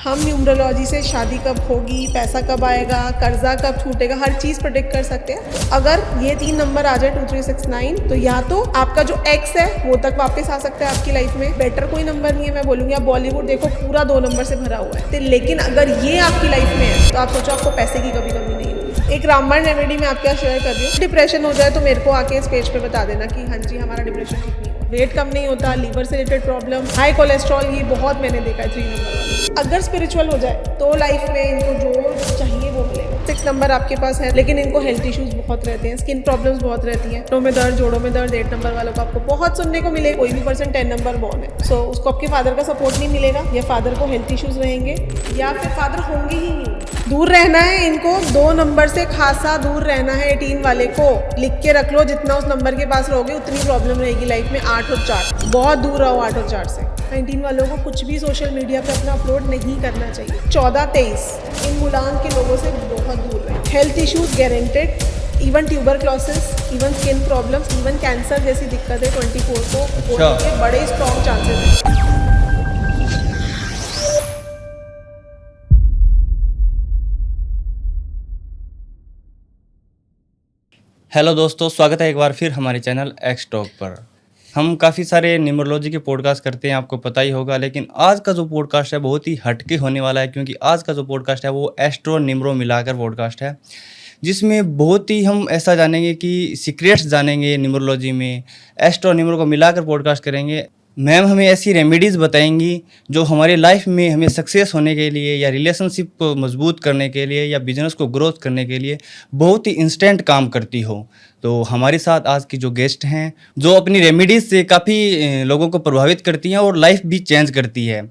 हम न्यूमरोलॉजी से शादी कब होगी, पैसा कब आएगा, कर्जा कब छूटेगा, हर चीज़ प्रेडिक्ट कर सकते हैं। अगर ये 3 नंबर आ जाए 2369 तो या तो आपका जो एक्स है वो तक वापस आ सकता है आपकी लाइफ में। बेटर कोई नंबर नहीं है, मैं बोलूँगी आप बॉलीवुड देखो पूरा 2 नंबर से भरा हुआ है। तो लेकिन अगर ये आपकी लाइफ में है तो आप सोचो आपको पैसे की कभी कमी नहीं है। एक रामबाण रेमेडी मैं आपके साथ शेयर कर रही हूँ। डिप्रेशन हो जाए तो मेरे को आके इस पेज पे बता देना कि हाँ जी हमारा डिप्रेशन ठीक नहीं हुआ, वेट कम नहीं होता, लीवर से रिलेटेड प्रॉब्लम, हाई कोलेस्ट्रॉल, ये बहुत मैंने देखा है 3 नंबर वाला। अगर स्पिरिचुअल हो जाए तो लाइफ में इनको जो चाहिए वो मिलेगा। 6 नंबर आपके पास है लेकिन इनको हेल्थ इश्यूज बहुत रहते हैं, स्किन प्रॉब्लम्स बहुत रहती हैं, में दर्द, जोड़ों में दर्द। 8 नंबर वालों को आपको बहुत सुनने को मिले। कोई भी पर्सन 10 नंबर बॉर्न है सो उसको आपके फादर का सपोर्ट नहीं मिलेगा, या फादर को हेल्थ इश्यूज रहेंगे, या फिर फादर होंगे ही नहीं। दूर रहना है इनको 2 नंबर से, खासा दूर रहना है। 18 वाले को लिख के रख लो, जितना उस नंबर के पास रहोगे उतनी प्रॉब्लम रहेगी लाइफ में। 8 और 4 बहुत दूर रहो, 8 और 4 से। 19 वालों को कुछ भी सोशल मीडिया पे अपना अपलोड नहीं करना चाहिए। 14-23 इन मुलान के लोगों से बहुत दूर रहे। Health issues guaranteed, even tuberculosis, even skin problems, even cancer जैसी दिक्कतें 24 को होने के बड़े स्ट्रॉन्ग चांसेस हैं। हेलो दोस्तों, स्वागत है एक बार फिर हमारे चैनल एक्स टॉक पर। हम काफ़ी सारे न्यूमरोलॉजी के पॉडकास्ट करते हैं, आपको पता ही होगा। लेकिन आज का जो पॉडकास्ट है बहुत ही हटके होने वाला है, क्योंकि आज का जो पॉडकास्ट है वो एस्ट्रो न्यूमरो मिलाकर पॉडकास्ट है, जिसमें बहुत ही हम ऐसा जानेंगे कि सीक्रेट्स जानेंगे न्यूमरोलॉजी में। एस्ट्रो न्यूमरो को मिलाकर पॉडकास्ट करेंगे। मैम हमें ऐसी रेमेडीज़ बताएंगी जो हमारे लाइफ में हमें सक्सेस होने के लिए, या रिलेशनशिप को मजबूत करने के लिए, या बिजनेस को ग्रोथ करने के लिए बहुत ही इंस्टेंट काम करती हो। तो हमारे साथ आज की जो गेस्ट हैं, जो अपनी रेमेडीज़ से काफ़ी लोगों को प्रभावित करती हैं और लाइफ भी चेंज करती है।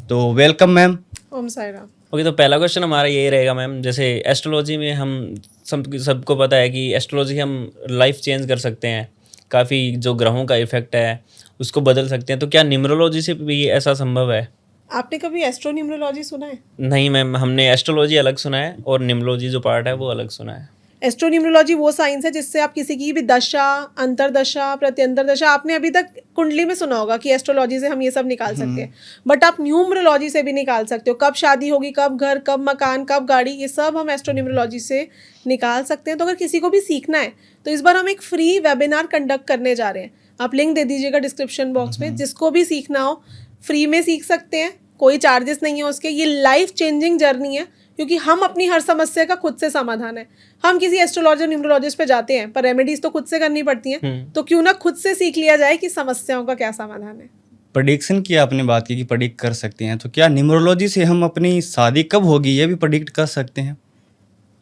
तो वेलकम मैम। ओम साई राम। ओके, तो पहला क्वेश्चन हमारा यही रहेगा मैम, जैसे एस्ट्रोलॉजी में हम सबको पता है कि एस्ट्रोलॉजी हम लाइफ चेंज कर सकते हैं, काफ़ी जो ग्रहों का इफेक्ट है उसको बदल सकते हैं। तो क्या न्यूमरोलॉजी से भी ऐसा संभव है? आपने कभी एस्ट्रो न्यूमरोलॉजी सुना है? नहीं मैम, हमने एस्ट्रोलॉजी अलग सुना है और न्यूमरोलॉजी जो पार्ट है वो अलग सुना है। एस्ट्रो न्यूमरोलॉजी वो साइंस है जिससे आप किसी की भी दशा, अंतरदशा, प्रत्यंतर दशा, आपने अभी तक कुंडली में सुना होगा कि एस्ट्रोलॉजी से हम ये सब निकाल सकते हैं, बट आप न्यूमरोलॉजी से भी निकाल सकते हो। कब शादी होगी, कब घर, कब मकान, कब गाड़ी, ये सब हम एस्ट्रो न्यूमरोलॉजी से निकाल सकते हैं। तो अगर किसी को भी सीखना है तो इस बार हम एक फ्री वेबिनार कंडक्ट करने जा रहे हैं। आप लिंक दे दीजिएगा डिस्क्रिप्शन बॉक्स में। जिसको भी सीखना हो फ्री में सीख सकते हैं, कोई चार्जेस नहीं है उसके। ये लाइफ चेंजिंग जर्नी है, क्योंकि हम अपनी हर समस्या का खुद से समाधान है। हम किसी एस्ट्रोलॉजर न्यूमरोलॉजिस्ट पे जाते हैं पर रेमेडीज तो खुद से करनी पड़ती हैं, तो क्यों ना खुद से सीख लिया जाए कि समस्याओं का क्या समाधान है। प्रेडिक्शन की आपने बात की कि प्रेडिक्ट कर सकते हैं, तो क्या न्यूमरोलॉजी से हम अपनी शादी कब होगी ये भी प्रेडिक्ट कर सकते हैं?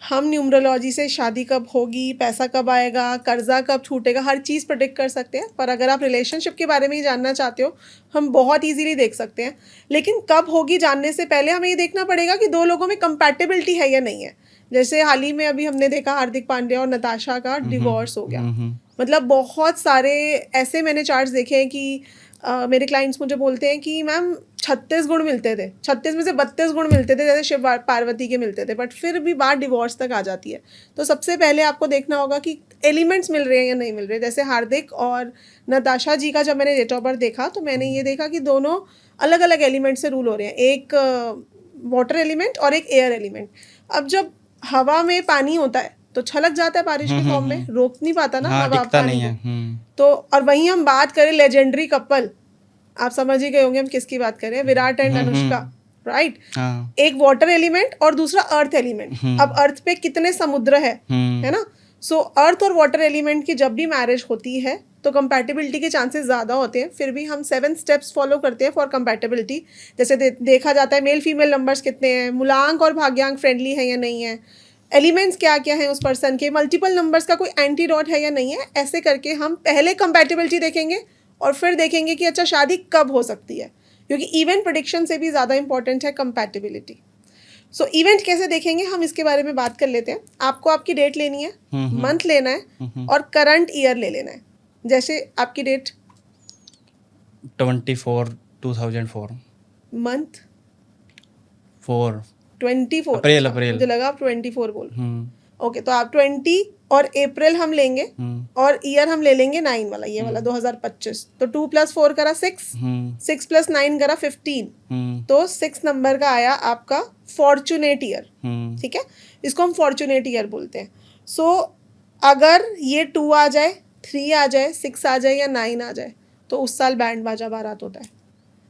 हम न्यूमरोलॉजी से शादी कब होगी, पैसा कब आएगा, कर्जा कब छूटेगा, हर चीज़ प्रेडिक्ट कर सकते हैं। पर अगर आप रिलेशनशिप के बारे में ही जानना चाहते हो, हम बहुत इजीली देख सकते हैं। लेकिन कब होगी जानने से पहले हमें ये देखना पड़ेगा कि 2 लोगों में कंपैटिबिलिटी है या नहीं है। जैसे हाल ही में अभी हमने देखा हार्दिक पांड्या और नताशा का डिवोर्स हो गया। मतलब बहुत सारे ऐसे मैंने चार्ट्स देखे हैं कि मेरे क्लाइंट्स मुझे बोलते हैं कि मैम 36 गुण मिलते थे, 36 में से 32 गुण मिलते थे जैसे शिव पार्वती के मिलते थे, बट फिर भी बात डिवोर्स तक आ जाती है। तो सबसे पहले आपको देखना होगा कि एलिमेंट्स मिल रहे हैं या नहीं मिल रहे। जैसे हार्दिक और नताशा जी का जब मैंने डेट ऑफ बर्थ देखा तो मैंने ये देखा कि दोनों अलग अलग एलिमेंट से रूल हो रहे हैं, एक वाटर एलिमेंट और एक एयर एलिमेंट। अब जब हवा में पानी होता है तो छलक जाता है बारिश के फॉर्म में, रोक नहीं पाता ना हवा पानी को। तो और वहीं हम बात करें लेजेंडरी कपल, आप समझ ही गए होंगे हम किसकी बात करें, विराट एंड अनुष्का, राइट। एक वाटर एलिमेंट और दूसरा अर्थ एलिमेंट। अब अर्थ पे कितने समुद्र है ना। सो अर्थ और वाटर एलिमेंट की जब भी मैरिज होती है तो कंपैटिबिलिटी के चांसेस ज़्यादा होते हैं। फिर भी हम 7 स्टेप्स फॉलो करते हैं फॉर कंपैटिबिलिटी। जैसे देखा जाता है मेल फीमेल नंबर्स कितने हैं, मूलांक और भाग्यांक फ्रेंडली है या नहीं है, एलिमेंट्स क्या क्या हैं उस पर्सन के, मल्टीपल नंबर्स का कोई एंटीडॉट है या नहीं है। ऐसे करके हम पहले कंपैटिबिलिटी देखेंगे और फिर देखेंगे कि अच्छा शादी कब हो सकती है, क्योंकि इवेंट प्रेडिक्शन से भी ज़्यादा इंपॉर्टेंट है कंपैटिबिलिटी। सो इवेंट कैसे देखेंगे हम इसके बारे में बात कर लेते हैं। आपको आपकी डेट लेनी है, मंथ लेना है और करंट ईयर ले लेना है। जैसे आपकी डेट 24/2004, मंथ 4 24 अप्रैल। मुझे लगा आप 24 बोल। ओके, तो आप 20 और अप्रैल हम लेंगे और ईयर हम ले लेंगे 9 वाला, ये वाला 2025। तो 2 + 4 करा 6, 6 + 9 करा 15, तो 6 नंबर का आया आपका फॉर्चुनेट ईयर, हम्म, ठीक है, इसको हम फॉर्चुनेट ईयर बोलते हैं। सो अगर ये 2 आ जाए, 3 आ जाए, 6 आ जाए या 9 आ जाए तो उस साल बैंड बाजा बारात होता है,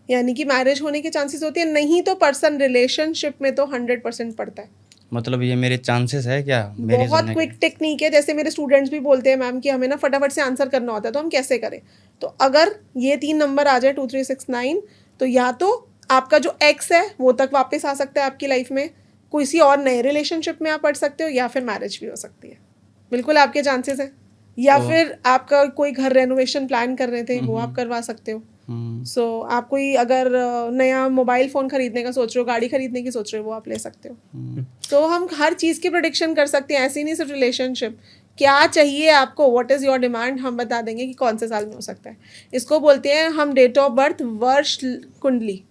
यानी कि मैरिज होने के चांसेस होती है। नहीं तो पर्सन रिलेशनशिप में तो 100% पड़ता है। मतलब ये मेरे चांसेस है क्या मेरिज बहुत होने क्विक के? टेक्निक है, जैसे मेरे स्टूडेंट्स भी बोलते हैं मैम कि हमें ना फटाफट से आंसर करना होता है, तो हम कैसे करें? तो अगर ये 3 नंबर आ जाए 2 3 6 9, तो या तो आपका जो एक्स है वो तक वापस आ सकता है आपकी लाइफ में, किसी और नए रिलेशनशिप में आप पढ़ सकते हो, या फिर मैरिज भी हो सकती है, बिल्कुल आपके चांसेस हैं। या तो- फिर आपका कोई घर रेनोवेशन प्लान कर रहे थे वो आप करवा सकते हो। सो आप कोई अगर नया मोबाइल फ़ोन खरीदने का सोच रहे हो, गाड़ी खरीदने की सोच रहे हो, वो आप ले सकते हो। तो हम हर चीज़ की प्रोडिक्शन कर सकते हैं, ऐसी नहीं सिर्फ रिलेशनशिप। क्या चाहिए आपको, व्हाट इज़ योर डिमांड, हम बता देंगे कि कौन से साल में हो सकता है। इसको बोलते हैं हम डेट ऑफ बर्थ वर्ष कुंडली।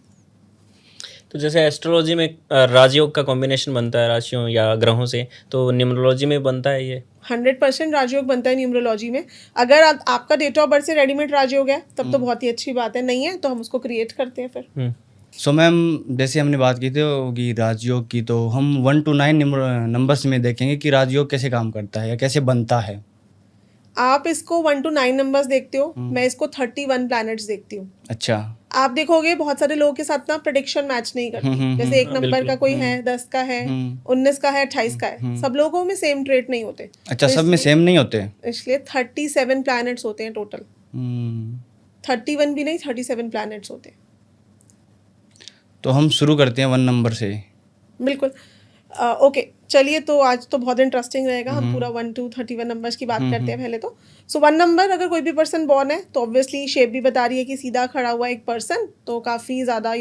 तो जैसे एस्ट्रोलॉजी में राजयोग का कॉम्बिनेशन बनता है राशियों या ग्रहों से, तो न्यूमरोलॉजी में बनता है ये? 100% राजयोग बनता है न्यूमरोलॉजी में। अगर आपका डेट ऑफ बर्थ से रेडीमेड राजयोग है तब तो बहुत ही अच्छी बात है, नहीं है तो हम उसको क्रिएट करते हैं फिर। सो मैम, जैसे हमने बात की थी कि राजयोग की, तो हम 1 to 9 नंबर्स में देखेंगे कि राजयोग कैसे काम करता है या कैसे बनता है। आप इसको 1 to 9 नंबर्स देखते हो, मैं इसको 31 प्लैनेट्स देखती हूँ। अच्छा। आप देखोगे बहुत सारे लोगों के साथ ना प्रेडिक्शन मैच नहीं करती, जैसे 1 नंबर का कोई है, 10 का है, 19 का है, 28 का है, सब लोगों में सेम ट्रेट नहीं होते। अच्छा, तो सब में सेम नहीं होते? इसलिए 37 प्लैनेट्स होते हैं टोटल। हम्म, 31 भी नहीं, 37 प्लैनेट्स होते हैं। तो हम शुरू करते हैं 1 नंबर से। बिल्कुल। ओके, चलिए, तो आज तो बहुत इंटरेस्टिंग रहेगा। हम पूरा 1 to 31 नंबर्स की बात करते हैं पहले तो। सो 1 नंबर अगर कोई भी पर्सन बॉर्न है तो ऑब्वियसली शेप भी बता रही है कि सीधा खड़ा हुआ एक पर्सन, तो काफ़ी ज़्यादा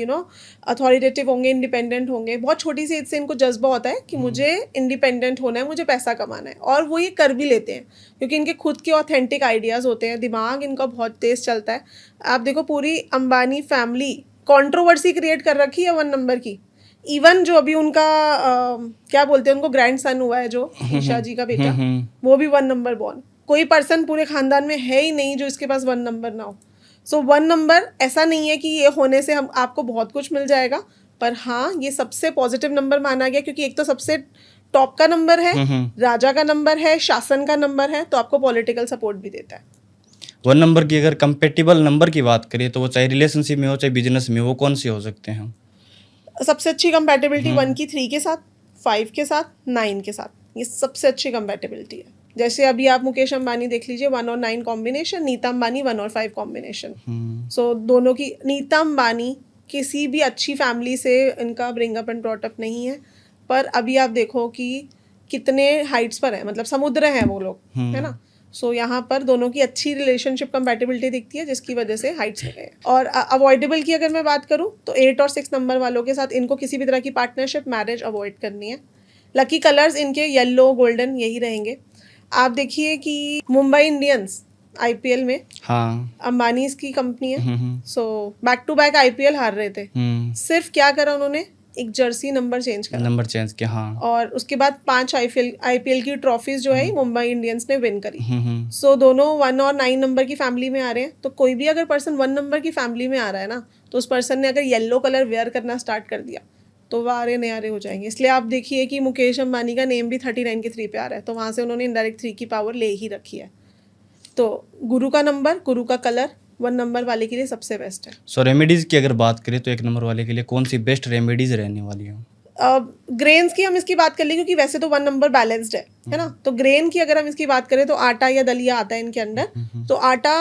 अथॉरिटेटिव होंगे, इंडिपेंडेंट होंगे। बहुत छोटी सी एज से इनको जज्बा होता है कि मुझे इंडिपेंडेंट होना है, मुझे पैसा कमाना है, और वो ये कर भी लेते हैं क्योंकि इनके खुद के ऑथेंटिक आइडियाज़ होते हैं, दिमाग इनका बहुत तेज़ चलता है। आप देखो, पूरी अंबानी फैमिली कॉन्ट्रोवर्सी क्रिएट कर रखी है 1 नंबर की। इवन जो अभी उनका क्या बोलते हैं, उनको ग्रैंड सन हुआ है जो ईशा जी का बेटा, वो भी 1 नंबर बॉर्न। कोई पर्सन पूरे खानदान में है ही नहीं जो इसके पास 1 नंबर ना हो। सो 1 नंबर ऐसा नहीं है कि ये होने से हम आपको बहुत कुछ मिल जाएगा, पर हाँ, ये सबसे पॉजिटिव नंबर माना गया क्योंकि एक तो सबसे टॉप का नंबर है, राजा का नंबर है, शासन का नंबर है, तो आपको पॉलिटिकल सपोर्ट भी देता है। 1 नंबर की अगर कंपेटिबल नंबर की बात करें तो वो चाहे रिलेशनशिप में हो चाहे बिजनेस में, वो कौन से हो सकते हैं? सबसे अच्छी कंपैटिबिलिटी 1 की 3 के साथ, 5 के साथ, 9 के साथ, ये सबसे अच्छी कंपैटिबिलिटी है। जैसे अभी आप मुकेश अंबानी देख लीजिए, 1 और 9 कॉम्बिनेशन, नीता अंबानी 1 और 5 कॉम्बिनेशन। सो दोनों की, नीता अंबानी किसी भी अच्छी फैमिली से इनका ब्रिंगअप एंड ब्रॉटअप नहीं है, पर अभी आप देखो कि कितने हाइट्स पर है, मतलब समुद्र हैं वो लोग, है ना। सो यहाँ पर दोनों की अच्छी रिलेशनशिप कंपैटिबिलिटी दिखती है, जिसकी वजह से हाइट्स में गए। और अवॉइडेबल की अगर मैं बात करूँ तो 8 और 6 नंबर वालों के साथ इनको किसी भी तरह की पार्टनरशिप, मैरिज अवॉइड करनी है। लकी कलर्स इनके येलो, गोल्डन यही रहेंगे। आप देखिए कि मुंबई इंडियंस आईपीएल में, हाँ, अंबानीज की कंपनी है, so back to back IPL हार रहे थे। सिर्फ क्या करा उन्होंने, एक जर्सी नंबर चेंज करा, नंबर चेंज किया। हाँ, और उसके बाद 5 आईपीएल की ट्रॉफीज जो है मुंबई इंडियंस ने विन करी। सो दोनों 1 और 9 नंबर की फैमिली में आ रहे हैं। तो कोई भी अगर पर्सन 1 नंबर की फैमिली में आ रहा है ना, तो उस पर्सन ने अगर येलो कलर वेयर करना स्टार्ट कर दिया तो वारे नयारे हो जाएंगे। इसलिए आप देखिए कि मुकेश अंबानी का नेम भी 39 के 3 पे आ रहा है, तो वहाँ से उन्होंने इनडायरेक्ट 3 की पावर ले ही रखी है। तो गुरु का नंबर, गुरु का कलर 1 नंबर वाले के लिए सबसे बेस्ट है। सो रेमेडीज़ की अगर बात करें तो 1 नंबर वाले के लिए कौन सी बेस्ट रेमेडीज़ रहने वाली है? ग्रेन्स की हम इसकी बात कर लें क्योंकि वैसे तो 1 नंबर बैलेंस्ड है ना। तो ग्रेन की अगर हम इसकी बात करें तो आटा या दलिया आता है इनके अंदर। तो आटा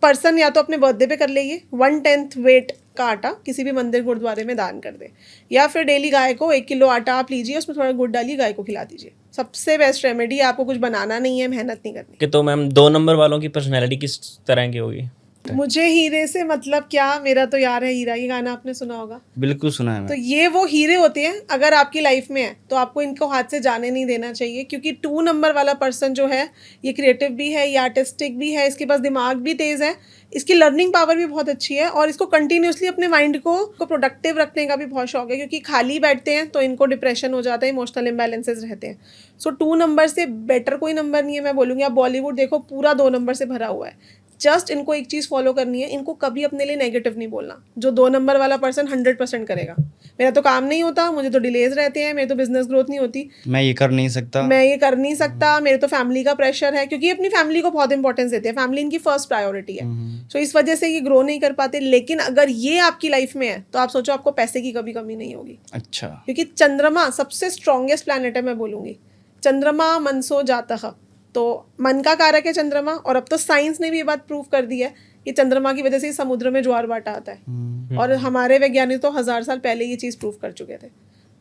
पर्सन या तो अपने बर्थडे पे कर लेंगे, 1/10 वेट का आटा किसी भी मंदिर गुरुद्वारे में दान कर दे, या फिर डेली गाय को 1 किलो आटा आप लीजिए, उसमें थोड़ा गुड़ डालिए, गाय को खिला दीजिए। सबसे बेस्ट रेमेडी है, आपको कुछ बनाना नहीं है, मेहनत नहीं करनी। कि तो मैम 2 नंबर वालों की पर्सनैलिटी किस तरह की होगी? मुझे हीरे से मतलब क्या, मेरा तो यार है हीरा, ये गाना आपने सुना होगा। बिल्कुल सुना है तो मैं। ये वो हीरे होते हैं, अगर आपकी लाइफ में है तो आपको इनको हाथ से जाने नहीं देना चाहिए, क्योंकि 2 नंबर वाला पर्सन जो है ये क्रिएटिव भी है, ये आर्टिस्टिक भी है, इसके पास दिमाग भी तेज़ है, इसकी लर्निंग पावर भी बहुत अच्छी है, और इसको कंटिन्यूसली अपने माइंड को प्रोडक्टिव रखने का भी बहुत शौक है, क्योंकि खाली बैठते हैं तो इनको डिप्रेशन हो जाता है, इमोशनल इम्बैलेंसेस रहते हैं। सो 2 नंबर से बेटर कोई नंबर नहीं है। मैं बोलूँगी आप बॉलीवुड देखो, पूरा 2 नंबर से भरा हुआ है। जस्ट इनको एक चीज़ फॉलो करनी है, इनको कभी अपने लिए नेगेटिव नहीं बोलना। जो 2 नंबर वाला पर्सन 100% करेगा, मेरा तो काम नहीं होता, मुझे तो डिलेज रहते हैं, मेरे तो बिजनेस ग्रोथ नहीं होती, मैं ये कर नहीं सकता, मेरे तो फैमिली का प्रेशर है, क्योंकि अपनी फैमिली को बहुत इंपॉर्टेंस देते हैं, फैमिली इनकी फर्स्ट प्रायोरिटी है। सो इस वजह से ये ग्रो नहीं कर पाते। लेकिन अगर ये आपकी लाइफ में है तो आप सोचो आपको पैसे की कभी कमी नहीं होगी। अच्छा, क्योंकि चंद्रमा सबसे स्ट्रॉन्गेस्ट प्लैनेट है, मैं बोलूँगी। चंद्रमा मनसो जातः, तो मन का कारक है चंद्रमा। और अब तो साइंस ने भी ये बात प्रूव कर दी है कि चंद्रमा की वजह से ही समुद्र में ज्वार भाटा आता है। और हमारे वैज्ञानिक तो 1000 साल पहले ये चीज़ प्रूव कर चुके थे।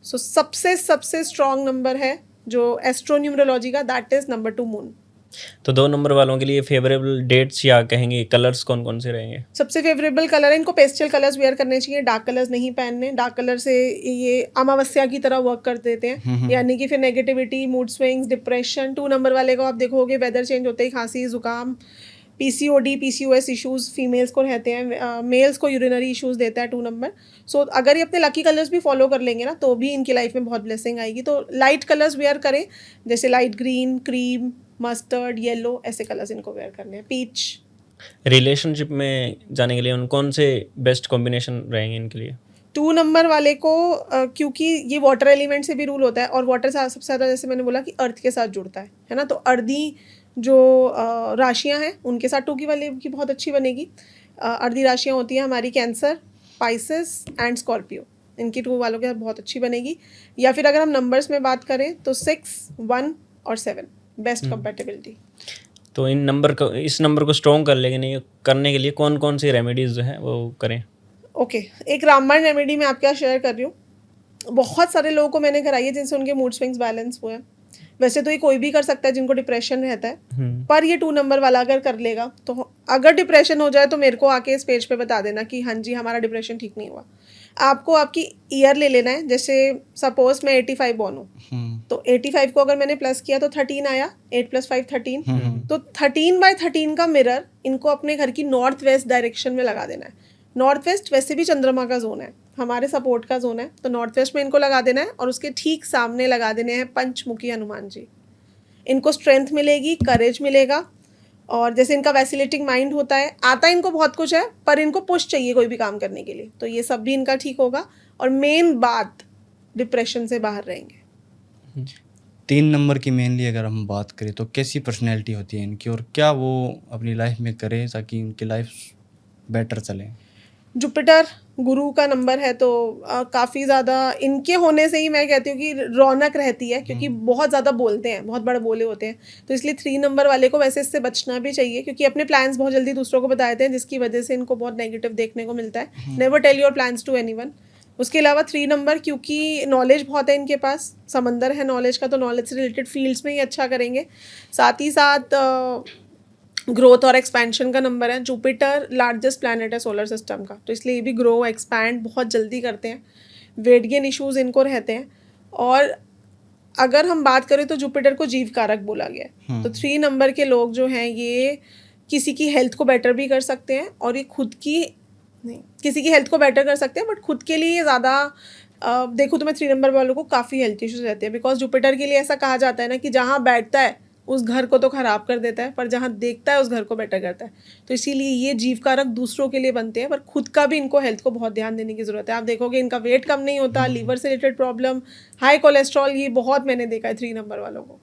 सो सबसे स्ट्रॉन्ग नंबर है जो एस्ट्रोन्यूमरोलॉजी का, दैट इज नंबर 2 मून। तो 2 नंबर वालों के लिए फेवरेबल डेट्स या कहेंगे कलर्स कौन कौन से रहेंगे? सबसे फेवरेबल कलर है, इनको पेस्टल कलर्स वेयर करने चाहिए, डार्क कलर्स नहीं पहनने। डार्क कलर से ये अमावस्या की तरह वर्क कर देते हैं, यानी कि फिर negativity, mood swings, depression. 2 number वाले को आप देखोगे वेदर चेंज होते ही खांसी, जुकाम, पीसीओडी, पीसीओएस इश्यूज फीमेल्स को रहते हैं, मेल्स को यूरिनरी इश्यूज देता है 2 नंबर। सो अगर ये अपने लकी कलर्स भी फॉलो कर लेंगे ना तो भी इनकी लाइफ में बहुत ब्लेसिंग आएगी। तो लाइट कलर्स वेयर करें, जैसे light green, cream, mustard, yellow, ऐसे कलर्स इनको वेयर करने हैं, पीच। रिलेशनशिप में जाने के लिए उन कौन से बेस्ट कॉम्बिनेशन रहेंगे इनके लिए? 2 नंबर वाले को क्योंकि ये वाटर एलिमेंट से भी रूल होता है, और वाटर सबसे ज़्यादा, जैसे मैंने बोला कि अर्थ के साथ जुड़ता है ना, तो अर्धी जो राशियां हैं उनके साथ 2 की वाले की बहुत अच्छी बनेगी। अर्धी राशियां होती हैं हमारी कैंसर, पाइसेस एंड स्कॉर्पियो, इनकी 2 वालों के साथ बहुत अच्छी बनेगी। या फिर अगर हम नंबर्स में बात करें तो 6, 1 और 7 बेस्ट कंपैटिबिलिटी। तो इस नंबर को स्ट्रॉन्ग करने के लिए कौन कौन सी रेमेडीज जो हैं वो करें? ओके, एक रामबाण रेमेडी मैं आपके साथ शेयर कर रही हूँ। बहुत सारे लोगों को मैंने कराई है जिनसे उनके मूड स्विंग्स बैलेंस हुए हैं। वैसे तो ये कोई भी कर सकता है जिनको डिप्रेशन रहता है, पर ये 2 नंबर वाला अगर कर लेगा तो अगर डिप्रेशन हो जाए तो मेरे को आके इस पेज पे बता देना कि हाँ जी हमारा डिप्रेशन ठीक नहीं हुआ। आपको आपकी ईयर ले लेना है, जैसे सपोज मैं 85 बॉर्न हूँ, तो 85 को अगर मैंने प्लस किया तो 13 आया, 8 + 5 13, तो 13/13 का मिरर इनको अपने घर की नॉर्थ वेस्ट डायरेक्शन में लगा देना है। नॉर्थ वेस्ट वैसे भी चंद्रमा का जोन है, हमारे सपोर्ट का जोन है, तो नॉर्थ वेस्ट में इनको लगा देना है। और उसके ठीक सामने लगा देने हैं पंचमुखी हनुमान जी। इनको स्ट्रेंथ मिलेगी, करेज मिलेगा, और जैसे इनका वैसिलेटिंग माइंड होता है, आता है इनको बहुत कुछ है, पर इनको पुश चाहिए कोई भी काम करने के लिए, तो ये सब भी इनका ठीक होगा। और मेन बात, डिप्रेशन से बाहर रहेंगे। 3 नंबर की मेनली अगर हम बात करें तो कैसी पर्सनैलिटी होती है इनकी, और क्या वो अपनी लाइफ में करें ताकि उनकी लाइफ बेटर चले? जुपिटर गुरु का नंबर है, तो काफ़ी ज़्यादा इनके होने से ही मैं कहती हूँ कि रौनक रहती है, क्योंकि बहुत ज़्यादा बोलते हैं, बहुत बड़े बोले होते हैं। तो इसलिए 3 नंबर वाले को वैसे इससे बचना भी चाहिए, क्योंकि अपने प्लान्स बहुत जल्दी दूसरों को बता देते हैं, जिसकी वजह से इनको बहुत नेगेटिव देखने को मिलता है। Never tell your plans to anyone. उसके अलावा 3 नंबर, क्योंकि नॉलेज बहुत है इनके पास, समंदर है नॉलेज का, तो नॉलेज से रिलेटेड फील्ड्स में ही अच्छा करेंगे। साथ ही साथ ग्रोथ और एक्सपेंशन का नंबर है। जुपिटर लार्जेस्ट प्लैनेट है सोलर सिस्टम का, तो इसलिए ये भी ग्रो एक्सपैंड बहुत जल्दी करते हैं। वेट गेन इशूज़ इनको रहते हैं। और अगर हम बात करें तो जुपिटर को जीव कारक बोला गया है, तो 3 नंबर के लोग जो हैं ये किसी की हेल्थ को बेटर भी कर सकते हैं, और ये खुद की नहीं, किसी की हेल्थ को बेटर कर सकते हैं, बट खुद के लिए ज़्यादा देखो तो मैं 3 नंबर वालों को काफ़ी हेल्थ इश्यूज रहते हैं, बिकॉज जुपिटर के लिए ऐसा कहा जाता है ना कि जहाँ बैठता है उस घर को तो ख़राब कर देता है, पर जहाँ देखता है उस घर को बेटर करता है। तो इसीलिए ये जीव कारक दूसरों के लिए बनते हैं, पर खुद का भी इनको हेल्थ को बहुत ध्यान देने की ज़रूरत है। आप देखोगे इनका वेट कम नहीं होता, लीवर से रिलेटेड प्रॉब्लम, हाई कोलेस्ट्रॉल, ये बहुत मैंने देखा है 3 नंबर वालों को।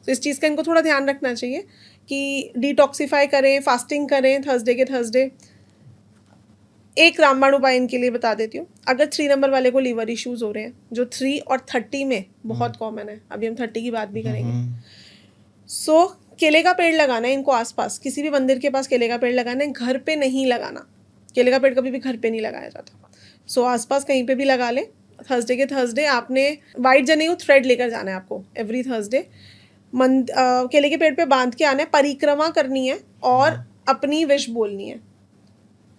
तो इस चीज़ का इनको थोड़ा ध्यान रखना चाहिए कि डिटॉक्सीफाई करें, फास्टिंग करें थर्सडे के थर्सडे। एक रामबाण उपाय इनके लिए बता देती हूँ। अगर 3 नंबर वाले को लीवर इश्यूज़ हो रहे हैं, जो 3 और 30 में बहुत कॉमन है, अभी हम 30 की बात भी करेंगे। सो केले का पेड़ लगाना है इनको आसपास, किसी भी मंदिर के पास केले का पेड़ लगाना है, घर पे नहीं लगाना। केले का पेड़ कभी भी घर पे नहीं लगाया जाता। सो आसपास कहीं पे भी लगा लें। थर्सडे के थर्सडे आपने वाइट जनेऊ थ्रेड लेकर जाना है आपको एवरी थर्सडे। केले के पेड़ पे बांध के आना है, परिक्रमा करनी है और अपनी विश बोलनी है।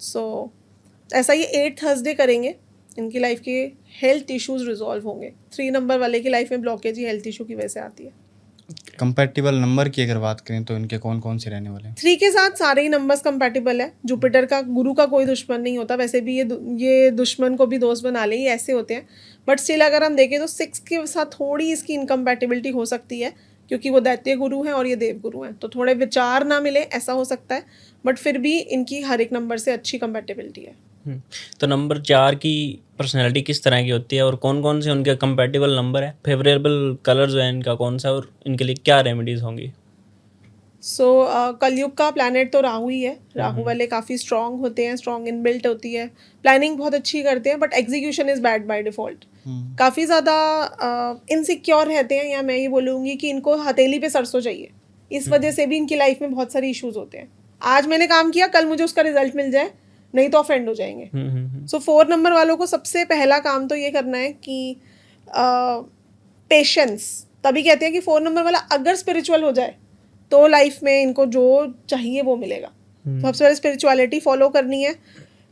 सो ऐसा ये 8 थर्सडे करेंगे, इनकी लाइफ के हेल्थ इश्यूज रिजॉल्व होंगे। 3 नंबर वाले की लाइफ में ब्लॉकेज ही हेल्थ इशू की वजह से आती है। कंपैटिबल नंबर की अगर बात करें तो इनके कौन कौन से रहने वाले हैं? 3 के साथ सारे ही नंबर्स कंपैटिबल है। जुपिटर का गुरु का कोई दुश्मन नहीं होता, वैसे भी ये दुश्मन को भी दोस्त बना ले, ये ऐसे होते हैं। बट स्टिल अगर हम देखें तो 6 के साथ थोड़ी इसकी इनकम्पैटिबिलिटी हो सकती है, क्योंकि वो दैत्य गुरु हैं और ये देव गुरु हैं, तो थोड़े विचार ना मिले ऐसा हो सकता है। बट फिर भी इनकी हर एक नंबर से अच्छी कंपेटेबिलिटी है। तो नंबर 4 की पर्सनैलिटी किस तरह की होती है और कौन कौन से उनके कंपेटेबल नंबर है, फेवरेबल कलर जो है इनका कौन सा, और इनके लिए क्या रेमेडीज होंगी? सो कलयुग का प्लैनेट तो राहु ही है। राहु वाले काफ़ी स्ट्रांग होते हैं, स्ट्रांग इनबिल्ट होती है, प्लानिंग बहुत अच्छी करते हैं, but execution is bad by default. काफ़ी ज़्यादा इनसिक्योर रहते हैं, या मैं ये बोलूँगी कि इनको हथेली पे सरसों चाहिए। इस वजह से भी इनकी लाइफ में बहुत सारे इश्यूज होते हैं। आज मैंने काम किया, कल मुझे उसका रिजल्ट मिल जाए, नहीं तो ऑफेंड हो जाएंगे। सो 4 नंबर वालों को सबसे पहला काम तो ये करना है कि पेशेंस। तभी कहते हैं कि 4 नंबर वाला अगर स्पिरिचुअल हो जाए तो लाइफ में इनको जो चाहिए वो मिलेगा। तो सबसे पहले स्पिरिचुअलिटी फॉलो करनी है।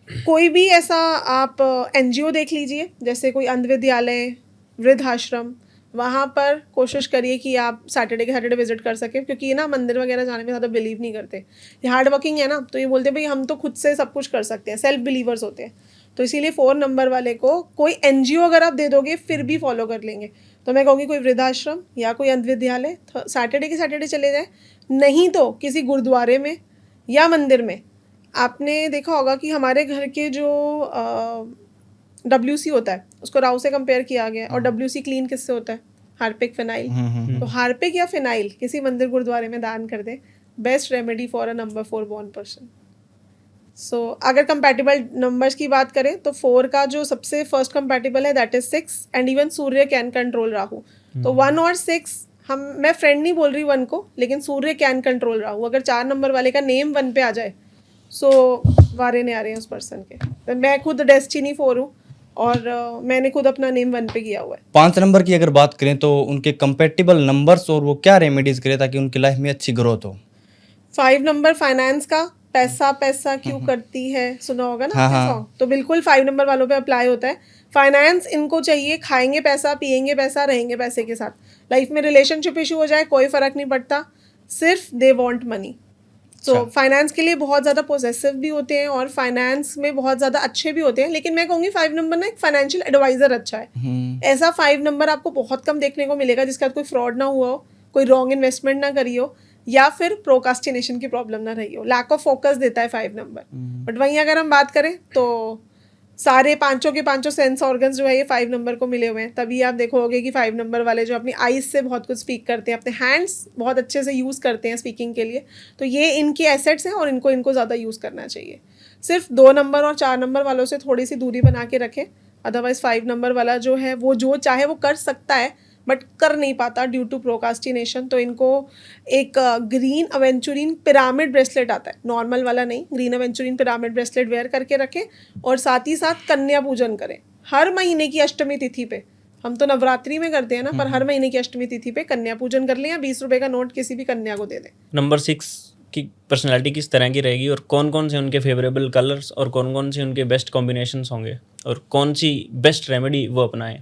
कोई भी ऐसा आप NGO देख लीजिए, जैसे कोई अंध विद्यालय, वृद्धाश्रम, वहाँ पर कोशिश करिए कि आप सैटरडे के सैटरडे विजिट कर सकें, क्योंकि ये ना मंदिर वगैरह जाने में ज़्यादा बिलीव नहीं करते। ये हार्ड वर्किंग है ना, तो ये बोलते हैं भाई हम तो खुद से सब कुछ कर सकते हैं, सेल्फ बिलीवर्स होते हैं। तो इसीलिए 4 नंबर वाले को कोई NGO अगर आप दे दोगे फिर भी फॉलो कर लेंगे। तो मैं कहूँगी कोई वृद्धाश्रम या कोई अंध विद्यालय सैटरडे के सैटरडे चले जाए, नहीं तो किसी गुरुद्वारे में या मंदिर में। आपने देखा होगा कि हमारे घर के जो WC होता है उसको राव से कंपेयर किया गया, और WC क्लीन किससे होता है? Harpic, phenyl. तो हार्पिक या फिनाइल किसी मंदिर गुरुद्वारे में दान कर दे, best remedy for a number 4 born person. So अगर कंपैटिबल नंबर्स की बात करें तो 4 का जो सबसे फर्स्ट कंपैटिबल है that is 6, and even Surya can control Rahu. तो 1 और 6, मैं फ्रेंड नहीं बोल रही 1 को, लेकिन सूर्य कैन कंट्रोल राहु। अगर 4 नंबर वाले का नेम 1 पे आ जाए सो वारे नहीं आ रहे हैं उस पर्सन के। मैं खुद डेस्टिनी 4 हूँ और मैंने खुद अपना नेम 1 पे किया हुआ है। 5 नंबर की अगर बात करें तो उनके कंपेटिबल नंबर्स और वो क्या रेमेडीज करें ताकि उनकी लाइफ में अच्छी ग्रोथ हो? 5 नंबर फाइनेंस का, पैसा पैसा क्यों करती है, सुना होगा ना आपने सॉन्ग, तो बिल्कुल 5 नंबर वालों पे अप्लाई होता है। फाइनेंस इनको चाहिए, खाएंगे पैसा, पिएंगे पैसा, रहेंगे पैसे के साथ। लाइफ में रिलेशनशिप इशू हो जाए कोई फर्क नहीं पड़ता, सिर्फ दे वांट मनी। तो फाइनेंस के लिए बहुत ज़्यादा पोजेसिव भी होते हैं और फाइनेंस में बहुत ज़्यादा अच्छे भी होते हैं। लेकिन मैं कहूँगी 5 नंबर ना एक फाइनेंशियल एडवाइजर अच्छा है। ऐसा 5 नंबर आपको बहुत कम देखने को मिलेगा जिसका कोई फ्रॉड ना हुआ हो, कोई रॉन्ग इन्वेस्टमेंट ना करी हो, या फिर प्रोकास्टिनेशन की प्रॉब्लम ना रही हो। लैक ऑफ फोकस देता है 5 नंबर। बट वहीं अगर हम बात करें तो सारे पांचों के पांचों सेंस ऑर्गन्स जो है ये 5 नंबर को मिले हुए हैं। तभी आप देखोगे कि 5 नंबर वाले जो अपनी आईज से बहुत कुछ स्पीक करते हैं, अपने हैंड्स बहुत अच्छे से यूज़ करते हैं स्पीकिंग के लिए। तो ये इनके एसेट्स हैं और इनको ज़्यादा यूज़ करना चाहिए। सिर्फ 2 नंबर और 4 नंबर वालों से थोड़ी सी दूरी बना के रखें। अदरवाइज 5 नंबर वाला जो है वो जो चाहे वो कर सकता है बट कर नहीं पाता ड्यू टू प्रोकास्टिनेशन। तो इनको एक ग्रीन अवेंचुरिन पिरामिड ब्रेसलेट आता है, नॉर्मल वाला नहीं, ग्रीन अवेंचुरिन पिरामिड ब्रेसलेट वेयर करके रखें। और साथ ही साथ कन्या पूजन करें हर महीने की अष्टमी तिथि पे। हम तो नवरात्रि में करते हैं ना, पर हर महीने की अष्टमी तिथि पे कन्या पूजन कर लें या 20 रुपए का नोट किसी भी कन्या को दे दें। नंबर 6 की पर्सनालिटी किस तरह की रहेगी और कौन कौन से उनके फेवरेबल कलर्स और कौन कौन से उनके बेस्ट कॉम्बिनेशंस होंगे और कौन सी बेस्ट रेमेडी वो अपनाएं?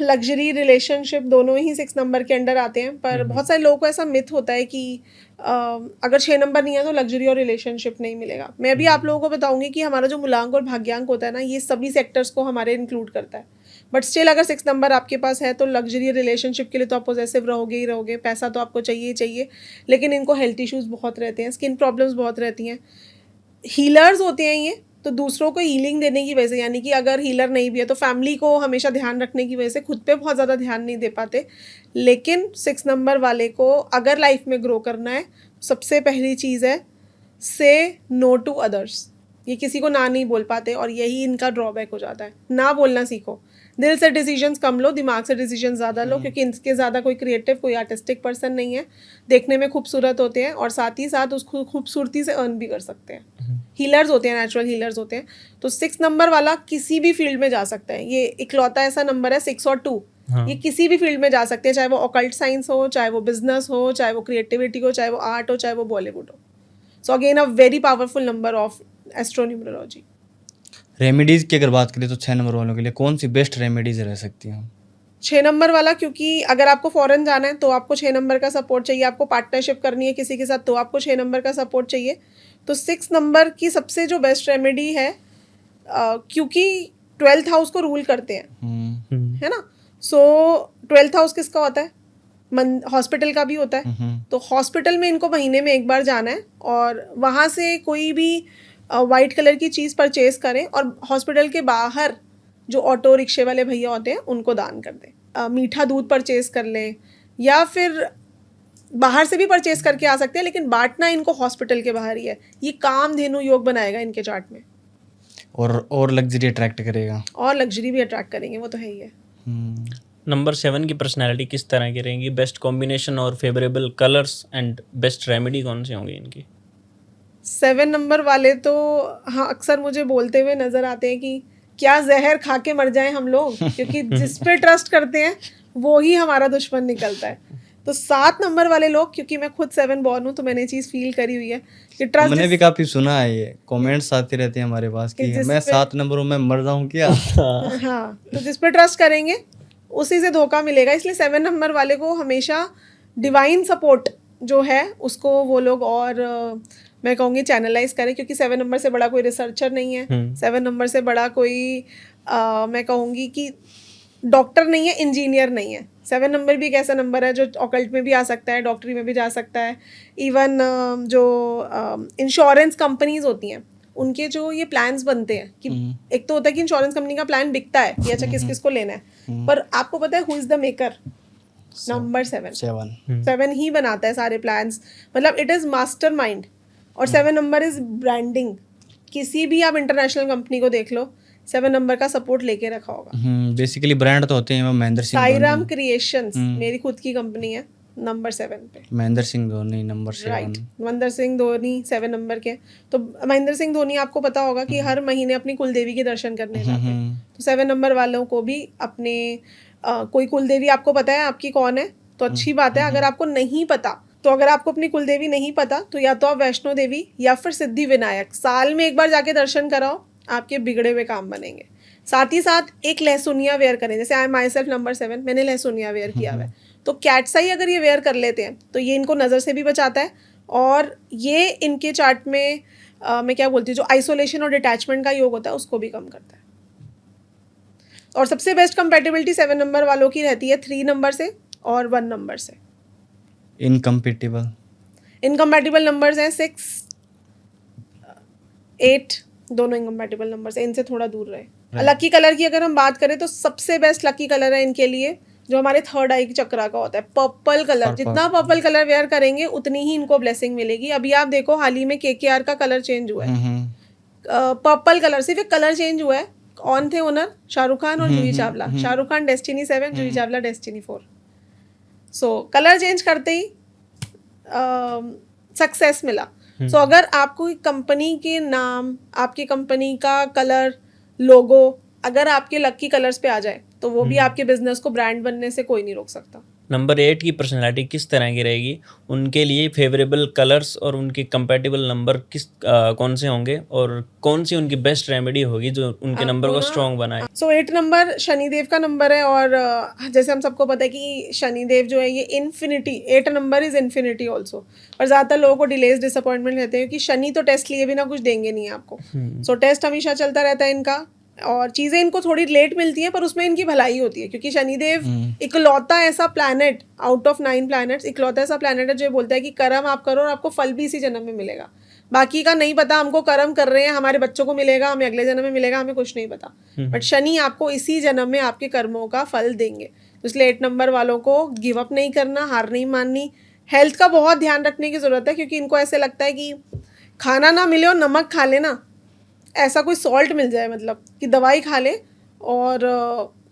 लग्जरी रिलेशनशिप दोनों ही 6 नंबर के अंडर आते हैं, पर बहुत सारे लोगों को ऐसा मिथ होता है कि अगर 6 नंबर नहीं है तो लग्जरी और रिलेशनशिप नहीं मिलेगा। मैं भी आप लोगों को बताऊंगी कि हमारा जो मूलांक और भाग्यांक होता है ना, ये सभी सेक्टर्स को हमारे इंक्लूड करता है। बट स्टिल अगर 6 नंबर आपके पास है तो लग्जरी रिलेशनशिप के लिए तो आप पॉजेसिव रहोगे ही रहोगे, पैसा तो आपको चाहिए ही चाहिए। लेकिन इनको हेल्थ इश्यूज़ बहुत रहते हैं, स्किन प्रॉब्लम्स बहुत रहती हैं। हीलर्स होते हैं ये, तो दूसरों को हीलिंग देने की वजह से, यानी कि अगर हीलर नहीं भी है तो फैमिली को हमेशा ध्यान रखने की वजह से खुद पे बहुत ज़्यादा ध्यान नहीं दे पाते। लेकिन 6 नंबर वाले को अगर लाइफ में ग्रो करना है, सबसे पहली चीज़ है से नो टू अदर्स। ये किसी को ना नहीं बोल पाते और यही इनका ड्रॉबैक हो जाता है। ना बोलना सीखो, दिल से डिसीजंस कम लो, दिमाग से डिसीजन ज़्यादा लो, क्योंकि इनके ज़्यादा कोई क्रिएटिव, कोई आर्टिस्टिक पर्सन नहीं है। देखने में खूबसूरत होते हैं और साथ ही साथ उसको खूबसूरती से अर्न भी कर सकते हैं। हीलर्स होते हैं, नेचुरल हीलर्स होते हैं। तो 6 नंबर वाला किसी भी फील्ड में जा सकता है। ये इकलौता ऐसा नंबर है 6 और 2, ये किसी भी फील्ड में जा सकते हैं, चाहे वो ऑकल्ट साइंस हो, चाहे वो बिजनेस हो, चाहे वो क्रिएटिविटी हो, चाहे वो आर्ट हो, चाहे वो बॉलीवुड हो। So again a very powerful number of astronumerology. Remedies की अगर बात करें तो 6 नंबर वालों के लिए कौन सी बेस्ट रेमेडीज रह सकती हैं? 6 नंबर वाला, क्योंकि अगर आपको फॉरेन जाना है तो आपको 6 नंबर का सपोर्ट चाहिए, आपको पार्टनरशिप करनी है किसी के साथ तो आपको 6 नंबर का सपोर्ट चाहिए। तो 6 नंबर की सबसे जो बेस्ट रेमेडी है, क्योंकि 12th हाउस को रूल करते हैं, है ना। सो 12th हाउस किसका होता है? हॉस्पिटल का भी होता है, तो हॉस्पिटल में इनको महीने में एक बार जाना है और वहाँ से कोई भी वाइट कलर की चीज़ परचेज करें और हॉस्पिटल के बाहर जो ऑटो रिक्शे वाले भैया होते हैं उनको दान कर दें। मीठा दूध परचेज कर लें या फिर बाहर से भी परचेज करके आ सकते हैं, लेकिन बांटना इनको हॉस्पिटल के बाहर ही है। ये कामधेनु योग बनाएगा इनके चार्ट में और लग्जरी अट्रैक्ट करेगा और लग्जरी भी अट्रैक्ट करेंगे, वो तो है ही है। नंबर 7 की पर्सनैलिटी किस तरह की रहेंगी? बेस्ट कॉम्बिनेशन और favourable colours and best remedy कौन सी होंगी इनकी? 7 नंबर वाले तो हाँ अक्सर मुझे बोलते हुए नजर आते हैं कि क्या जहर खा के मर जाएं हम लोग, क्योंकि जिस पे ट्रस्ट करते हैं वो ही हमारा दुश्मन निकलता है। तो 7 नंबर वाले लोग, क्योंकि मैं खुद 7 बॉर्न हूँ तो मैंने ये चीज़ फील करी हुई है कि ट्रस्ट मैंने भी काफी सुना है, ये कमेंट्स आते रहते हैं हमारे पास कि मैं 7 नंबर हूँ, मैं मर जाऊँ क्या। हाँ, तो जिस पे ट्रस्ट करेंगे उसी से धोखा मिलेगा। इसलिए 7 नंबर वाले को हमेशा डिवाइन सपोर्ट जो है उसको वो लोग और मैं कहूँगी चैनलाइज करें, क्योंकि 7 नंबर से बड़ा कोई रिसर्चर नहीं है, 7 नंबर से बड़ा कोई मैं कहूँगी कि डॉक्टर नहीं है, इंजीनियर नहीं है। 7 नंबर भी एक ऐसा नंबर है जो ऑकल्ट में भी आ सकता है, डॉक्टरी में भी जा सकता है। इवन जो इंश्योरेंस कंपनीज होती हैं उनके जो ये प्लान्स बनते हैं कि एक तो होता है कि इंश्योरेंस कंपनी का प्लान बिकता है कि अच्छा किस किस को लेना है, पर आपको पता है who is the maker? Number 7 ही बनाता है सारे प्लान्स, मतलब इट इज मास्टर माइंड। और 7 नंबर इज ब्रांडिंग। किसी भी आप इंटरनेशनल कंपनी को देख लो, 7 नंबर का सपोर्ट लेके रखा होगा। बेसिकली ब्रांड तो होते हैं वो महेंद्र सिंह साईराम क्रिएशंस मेरी खुद की कंपनी है नंबर 7 पे। Mahendra Singh Dhoni number 7। Right, Mahendra Singh Dhoni 7 number के। तो महेंद्र सिंह धोनी आपको पता होगा कि हर महीने अपनी कुलदेवी के दर्शन करने जाते हैं। तो 7 नंबर वालों को भी अपने कोई कुलदेवी आपको पता है आपकी कौन है तो अच्छी बात है। अगर आपको नहीं पता, तो अगर आपको अपनी कुलदेवी नहीं पता तो या तो आप वैष्णो देवी या फिर सिद्धि विनायक साल में एक बार जाके दर्शन कराओ, आपके बिगड़े हुए काम बनेंगे। साथ ही साथ एक लहसुनिया वेयर करें, जैसे आई माई सेल्फ नंबर 7 मैंने लहसुनिया वेयर किया हुआ है, तो कैट्स आई अगर ये वेयर कर लेते हैं तो ये इनको नज़र से भी बचाता है और ये इनके चार्ट में मैं क्या बोलती हूँ जो आइसोलेशन और डिटैचमेंट का योग होता है उसको भी कम करता है। और सबसे बेस्ट कंपैटिबिलिटी 7 नंबर वालों की रहती है 3 नंबर से और 1 नंबर से। इनकम्पैटिबल नंबर्स हैं 6, 8, दोनों इनकम्पैटिबल नंबर्स हैं, इनसे थोड़ा दूर रहे। लकी कलर की अगर हम बात करें तो सबसे बेस्ट लकी कलर है इनके लिए जो हमारे थर्ड आई चक्रा का होता है, पर्पल कलर। जितना पर्पल कलर वेयर करेंगे उतनी ही इनको ब्लेसिंग मिलेगी। अभी आप देखो हाल ही में KKR का कलर चेंज हुआ है, पर्पल कलर, सिर्फ एक कलर चेंज हुआ है। कौन थे ओनर? शाहरुख खान और जूही चावला। Shahrukh Khan destiny 7, Juhi Chawla destiny 4। सो कलर चेंज करते ही सक्सेस मिला। सो अगर आपको कंपनी के नाम, आपकी कंपनी का कलर, लोगो अगर आपके लकी कलर्स पे आ जाए तो वो भी आपके बिजनेस को ब्रांड बनने से कोई नहीं रोक सकता। नंबर 8 की पर्सनालिटी किस तरह की रहेगी? उनके लिए फेवरेबल कलर्स और उनके कंपैटिबल नंबर कौन से होंगे और कौन सी उनकी बेस्ट रेमेडी होगी जो उनके नंबर को स्ट्रॉन्ग बनाए? सो 8 नंबर शनिदेव का नंबर है और जैसे हम सबको पता है कि शनिदेव जो है ये infinity, 8 number is infinity also. और ज़्यादातर लोगों को डिलेज डिसअपॉइंटमेंट रहते हैं कि शनि तो टेस्ट लिए बिना कुछ देंगे नहीं आपको। सो टेस्ट हमेशा चलता रहता है इनका और चीज़ें इनको थोड़ी लेट मिलती हैं पर उसमें इनकी भलाई होती है, क्योंकि शनिदेव इकलौता ऐसा प्लैनेट आउट ऑफ 9 प्लैनेट्स, इकलौता ऐसा प्लैनेट है जो बोलता है कि कर्म आप करो और आपको फल भी इसी जन्म में मिलेगा। बाकी का नहीं पता, हमको कर्म कर रहे हैं, हमारे बच्चों को मिलेगा, हमें अगले जन्म में मिलेगा, हमें कुछ नहीं पता, बट शनि आपको इसी जन्म में आपके कर्मों का फल देंगे। इसलिए 8 नंबर वालों को गिव अप नहीं करना, हार नहीं माननी। हेल्थ का बहुत ध्यान रखने की ज़रूरत है, क्योंकि इनको ऐसे लगता है कि खाना ना मिले और नमक खा लेना, ऐसा कोई सॉल्ट मिल जाए, मतलब कि दवाई खा ले और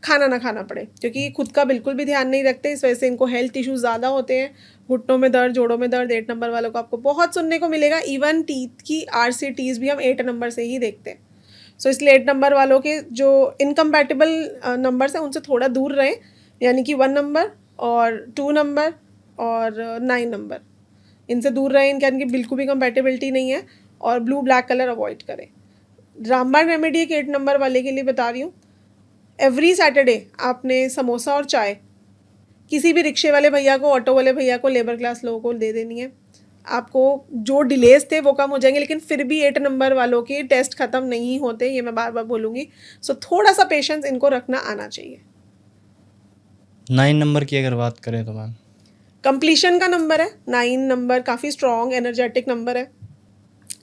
खाना ना खाना पड़े, क्योंकि खुद का बिल्कुल भी ध्यान नहीं रखते। इस वजह से इनको हेल्थ इश्यूज ज़्यादा होते हैं, घुटनों में दर्द, जोड़ों में दर्द। 8 नंबर वालों को आपको बहुत सुनने को मिलेगा। इवन टीथ की RCTs भी हम 8 नंबर से ही देखते हैं। सो इसलिए 8 नंबर वालों के जो इनकम्पैटिबल नंबर्स हैं उनसे थोड़ा दूर रहें, यानी कि 1 नंबर और 2 नंबर और 9 नंबर, इनसे दूर रहें। इनके बिल्कुल भी कंपैटिबिलिटी नहीं है। और ब्लू ब्लैक कलर अवॉइड करें। रामबाण रेमेडी एक 8 नंबर वाले के लिए बता रही हूँ, एवरी सैटरडे आपने समोसा और चाय किसी भी रिक्शे वाले भैया को, ऑटो वाले भैया को, लेबर क्लास लोगों को दे देनी है। आपको जो डिलेज थे वो कम हो जाएंगे, लेकिन फिर भी 8 नंबर वालों के टेस्ट ख़त्म नहीं होते, ये मैं बार बार बोलूँगी। सो थोड़ा सा पेशेंस इनको रखना आना चाहिए। 9 नंबर की अगर बात करें तो मैम कंप्लीशन का नंबर है 9 नंबर, काफ़ी स्ट्रॉन्ग एनर्जेटिक नंबर है,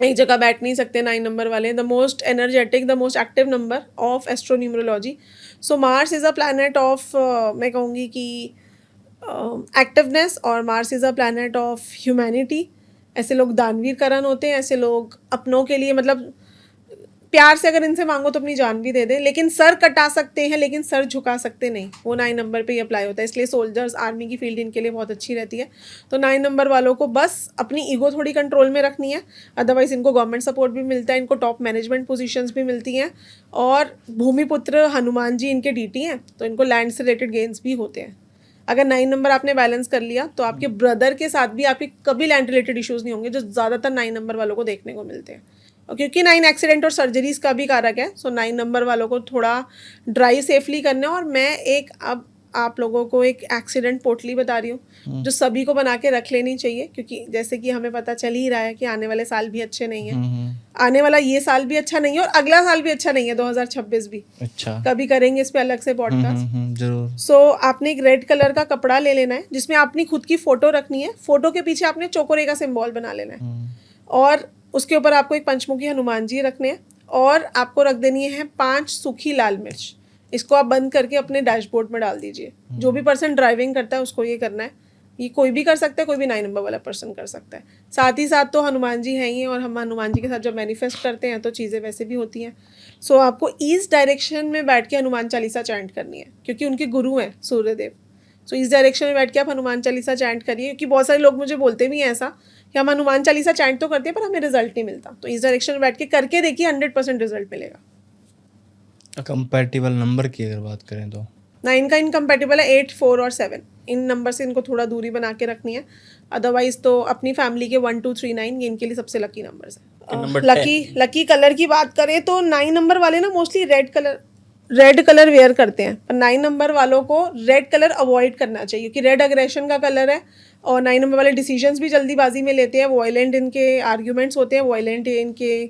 एक जगह बैठ नहीं सकते 9 नंबर वाले। The most energetic, the most active number of astronumerology. So Mars is a planet of, मैं कहूँगी कि एक्टिवनेस, और Mars is a planet of humanity. ऐसे लोग दानवीर करण होते हैं, ऐसे लोग अपनों के लिए मतलब प्यार से अगर इनसे मांगो तो अपनी जान भी दे दे, लेकिन सर कटा सकते हैं लेकिन सर झुका सकते नहीं, वो 9 नंबर पे ही अप्लाई होता है। इसलिए सोल्जर्स, आर्मी की फील्ड इनके लिए बहुत अच्छी रहती है। तो 9 नंबर वालों को बस अपनी ईगो थोड़ी कंट्रोल में रखनी है, अदरवाइज इनको गवर्नमेंट सपोर्ट भी मिलता है, इनको टॉप मैनेजमेंट पोजीशंस भी मिलती हैं, और भूमिपुत्र हनुमान जी इनके डीटी हैं, तो इनको लैंड से रिलेटेड गेन्स भी होते हैं। अगर 9 नंबर आपने बैलेंस कर लिया तो आपके ब्रदर के साथ भी आपके कभी लैंड रिलेटेड इश्यूज़ नहीं होंगे, जो ज़्यादातर 9 नंबर वालों को देखने को मिलते हैं। और क्योंकि 9 एक्सीडेंट और सर्जरीज का भी कारक है, सो 9 नंबर वालों को थोड़ा ड्राइव सेफली करना है। और मैं एक अब आप लोगों को एक एक्सीडेंट पोटली बता रही हूँ जो सभी को बना के रख लेनी चाहिए, क्योंकि जैसे कि हमें पता चल ही रहा है कि आने वाले साल भी अच्छे नहीं है, आने वाला ये साल भी अच्छा नहीं है, और अगला साल भी अच्छा नहीं है, 2026 भी। अच्छा, कभी करेंगे इस पे अलग से पॉडकास्ट जरूर। सो आपने एक रेड कलर का कपड़ा ले लेना है, जिसमें अपनी खुद की फोटो रखनी है, फोटो के पीछे आपने चौकोरे का सिंबल बना लेना है, और उसके ऊपर आपको एक पंचमुखी हनुमान जी रखने हैं, और आपको रख देनी है 5 सूखी लाल मिर्च। इसको आप बंद करके अपने डैशबोर्ड में डाल दीजिए। जो भी पर्सन ड्राइविंग करता है उसको ये करना है, ये कोई भी कर सकता है, कोई भी 9 नंबर वाला पर्सन कर सकता है। साथ ही साथ तो हनुमान जी हैं ही, और हम हनुमान जी के साथ जब मैनिफेस्ट करते हैं तो चीज़ें वैसे भी होती हैं। सो आपको ईस्ट डायरेक्शन में बैठ के हनुमान चालीसा चैंट करनी है, क्योंकि उनके गुरु हैं सूर्यदेव। सो इस डायरेक्शन में बैठ के आप हनुमान चालीसा चैंट करिए, क्योंकि बहुत सारे लोग मुझे बोलते भी हैं ऐसा कि हम हनुमान चालीसा चैंट तो करते हैं पर हमें रिजल्ट नहीं मिलता। तो इस डायरेक्शन में बैठ के करके देखिए, 100% रिजल्ट मिलेगा। कंपैटिबल नंबर की अगर बात करें तो 9 का इनकम्पैटिबल है 8, 4 और 7। इन नंबर से इनको थोड़ा दूरी बना के रखनी है, अदरवाइज तो अपनी फैमिली के 1, 2, 3, 9 ये इनके लिए सबसे लकी नंबर्स है। लकी कलर की बात करें तो 9 नंबर वाले ना मोस्टली रेड कलर वेयर करते हैं, पर 9 नंबर वालों को रेड कलर अवॉइड करना चाहिए, क्योंकि रेड अग्रेशन का कलर है, और 9 नंबर वाले डिसीजंस भी जल्दीबाजी में लेते हैं, वायलेंट इनके आर्ग्यूमेंट्स होते हैं, वायलेंट इनके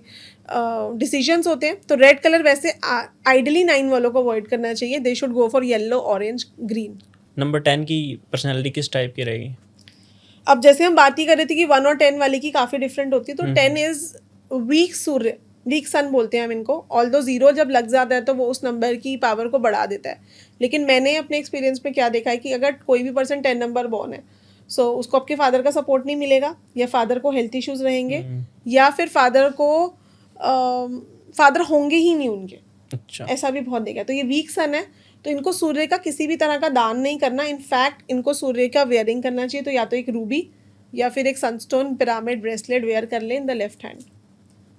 डिसीजंस होते हैं। तो रेड कलर वैसे आइडली 9 वालों को अवॉइड करना चाहिए, they should go for yellow, orange, green. Number 10 की पर्सनैलिटी किस टाइप की रहेगी? अब जैसे हम बात ही कर रहे थे कि 1 और 10 वाली की काफ़ी डिफरेंट होती है, तो 10 इज़ वीक सूर्य, वीक सन बोलते हैं हम इनको। ऑल्दो 0 जब लग जाता है तो वो उस नंबर की पावर को बढ़ा देता है, लेकिन मैंने अपने एक्सपीरियंस में क्या देखा है कि अगर कोई भी पर्सन 10 नंबर बॉर्न है, सो उसको आपके फादर का सपोर्ट नहीं मिलेगा, या फादर को हेल्थ इश्यूज रहेंगे, या फिर फादर होंगे ही नहीं उनके। अच्छा, ऐसा भी बहुत देखा है। तो ये वीक सन है, तो इनको सूर्य का किसी भी तरह का दान नहीं करना। इनफैक्ट इनको सूर्य का वेयरिंग करना चाहिए, तो या तो एक रूबी या फिर एक सनस्टोन पिरामिड ब्रेसलेट वेयर कर ले इन द लेफ्ट हैंड,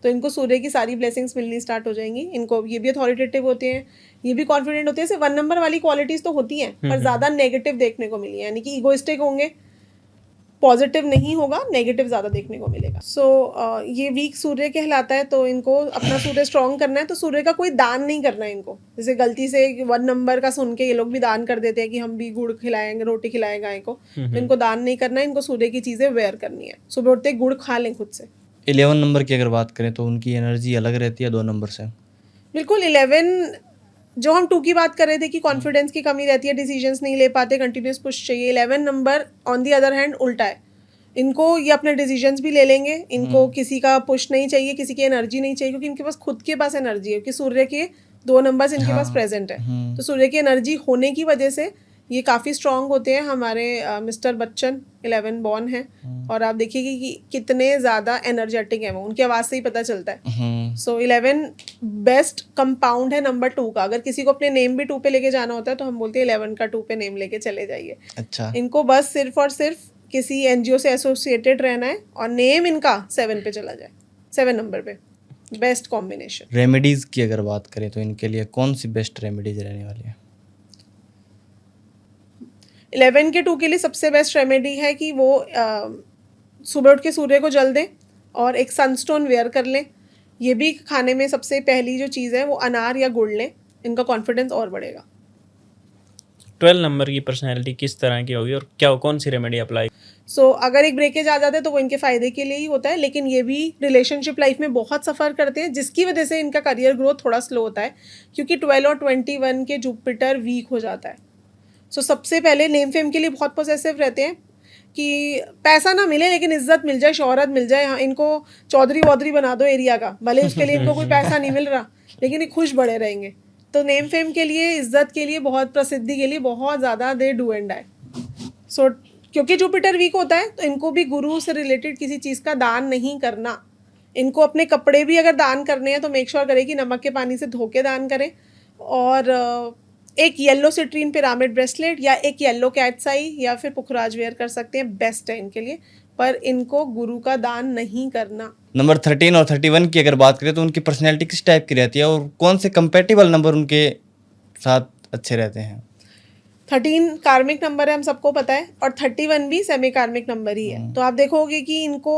तो इनको सूर्य की सारी ब्लेसिंग्स मिलनी स्टार्ट हो जाएंगी। इनको ये भी अथॉरिटेटिव होते हैं, ये भी कॉन्फिडेंट होते हैं। सिर्फ 1 नंबर वाली क्वालिटीज़ तो होती हैं, पर ज़्यादा नेगेटिव देखने को मिली है, यानी कि ईगोइस्टिक होंगे, पॉजिटिव नहीं होगा, नेगेटिव ज़्यादा देखने को मिलेगा। सो ये वीक सूर्य कहलाता है, तो इनको अपना सूर्य स्ट्रॉन्ग करना है, तो सूर्य का कोई दान नहीं करना है इनको। जैसे गलती से 1 नंबर का सुन के ये लोग भी दान कर देते हैं कि हम भी गुड़ खिलाएंगे, रोटी खिलाएं गाय को, तो इनको दान नहीं करना है, इनको सूर्य की चीज़ें वेयर करनी है। सुबह उठते गुड़ खा लें खुद से। 11 नंबर की अगर बात करें तो उनकी एनर्जी अलग रहती है 2 नंबर से। बिल्कुल। 11 जो हम 2 की बात कर रहे थे कि कॉन्फिडेंस की कमी रहती है, डिसीजंस नहीं ले पाते, कंटिन्यूस पुश चाहिए। 11 number on the other hand उल्टा है, इनको ये अपने डिसीजंस भी ले लेंगे, इनको किसी का पुश नहीं चाहिए, किसी की एनर्जी नहीं चाहिए, क्योंकि इनके पास खुद के पास एनर्जी है, क्योंकि सूर्य के 2 नंबर्स इनके पास प्रेजेंट है। तो सूर्य की एनर्जी होने की वजह से ये काफ़ी स्ट्रांग होते हैं। हमारे मिस्टर बच्चन 11 बॉर्न हैं, और आप देखिए कि कितने ज़्यादा एनर्जेटिक हैं वो, उनकी आवाज़ से ही पता चलता है। सो 11 बेस्ट कंपाउंड है नंबर 2 का। अगर किसी को अपने नेम भी 2 पे लेके जाना होता है तो हम बोलते हैं 11 का 2 पे नेम लेके चले जाइए। अच्छा, इनको बस सिर्फ और सिर्फ किसी एनजीओ से एसोसिएटेड रहना है, और नेम इनका 7 पे चला जाए, 7 नंबर पे बेस्ट कॉम्बिनेशन। रेमेडीज़ की अगर बात करें तो इनके लिए कौन सी बेस्ट रेमेडीज रहने वाली है? 11 के 2 के लिए सबसे बेस्ट रेमेडी है कि वो सुबह उठ के सूर्य को जल दें और एक सनस्टोन वेयर कर लें। ये भी खाने में सबसे पहली जो चीज़ है वो अनार या गुड़ लें, इनका कॉन्फिडेंस और बढ़ेगा। 12 नंबर की पर्सनैलिटी किस तरह की होगी और क्या कौन सी रेमेडी अप्लाई? सो अगर एक ब्रेकेज आ जाता है तो वो इनके फ़ायदे के लिए ही होता है, लेकिन ये भी रिलेशनशिप लाइफ में बहुत सफ़र करते हैं, जिसकी वजह से इनका करियर ग्रोथ थोड़ा स्लो होता है, क्योंकि 12 और 21 के जुपिटर वीक हो जाता है। सो सबसे पहले नेम फेम के लिए बहुत पॉसेसिव रहते हैं। कि पैसा ना मिले लेकिन इज्जत मिल जाए, शोहरत मिल जाए। हाँ, इनको चौधरी वौधरी बना दो एरिया का, भले उसके लिए इनको कोई पैसा नहीं मिल रहा लेकिन ये खुश बड़े रहेंगे। तो नेम फेम के लिए, इज्जत के लिए, बहुत प्रसिद्धि के लिए बहुत ज़्यादा दे डू एंड डाई। सो क्योंकि जुपिटर वीक होता है तो इनको भी गुरु से रिलेटेड किसी चीज़ का दान नहीं करना। इनको अपने कपड़े भी अगर दान करने हैं तो मेक श्योर करें कि नमक के पानी से धो के दान करें। और एक येलो सिट्रीन पिरामिड ब्रेसलेट या एक येलो कैट्स आई या फिर पुखराज वेयर कर सकते हैं, बेस्ट है इनके लिए। पर इनको गुरु का दान नहीं करना। नंबर 13 और 31 की अगर बात करें तो उनकी पर्सनैलिटी किस टाइप की रहती है और कौन से कंपेटेबल नंबर उनके साथ अच्छे रहते हैं? 13 कार्मिक नंबर है, हम सबको पता है, और 31 भी सेमी कार्मिक नंबर ही है। तो आप देखोगे कि इनको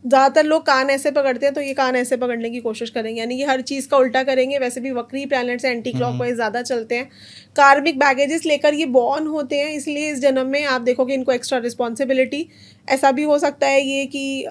ज़्यादातर लोग कान ऐसे पकड़ते हैं तो ये कान ऐसे पकड़ने की कोशिश करेंगे, यानी कि हर चीज़ का उल्टा करेंगे। वैसे भी वक्री प्लैनेट्स एंटी क्लॉकवाइज ज़्यादा चलते हैं। कार्मिक बैगेजेस लेकर ये बॉर्न होते हैं, इसलिए इस जन्म में आप देखोगे इनको एक्स्ट्रा रिस्पॉन्सिबिलिटी। ऐसा भी हो सकता है ये कि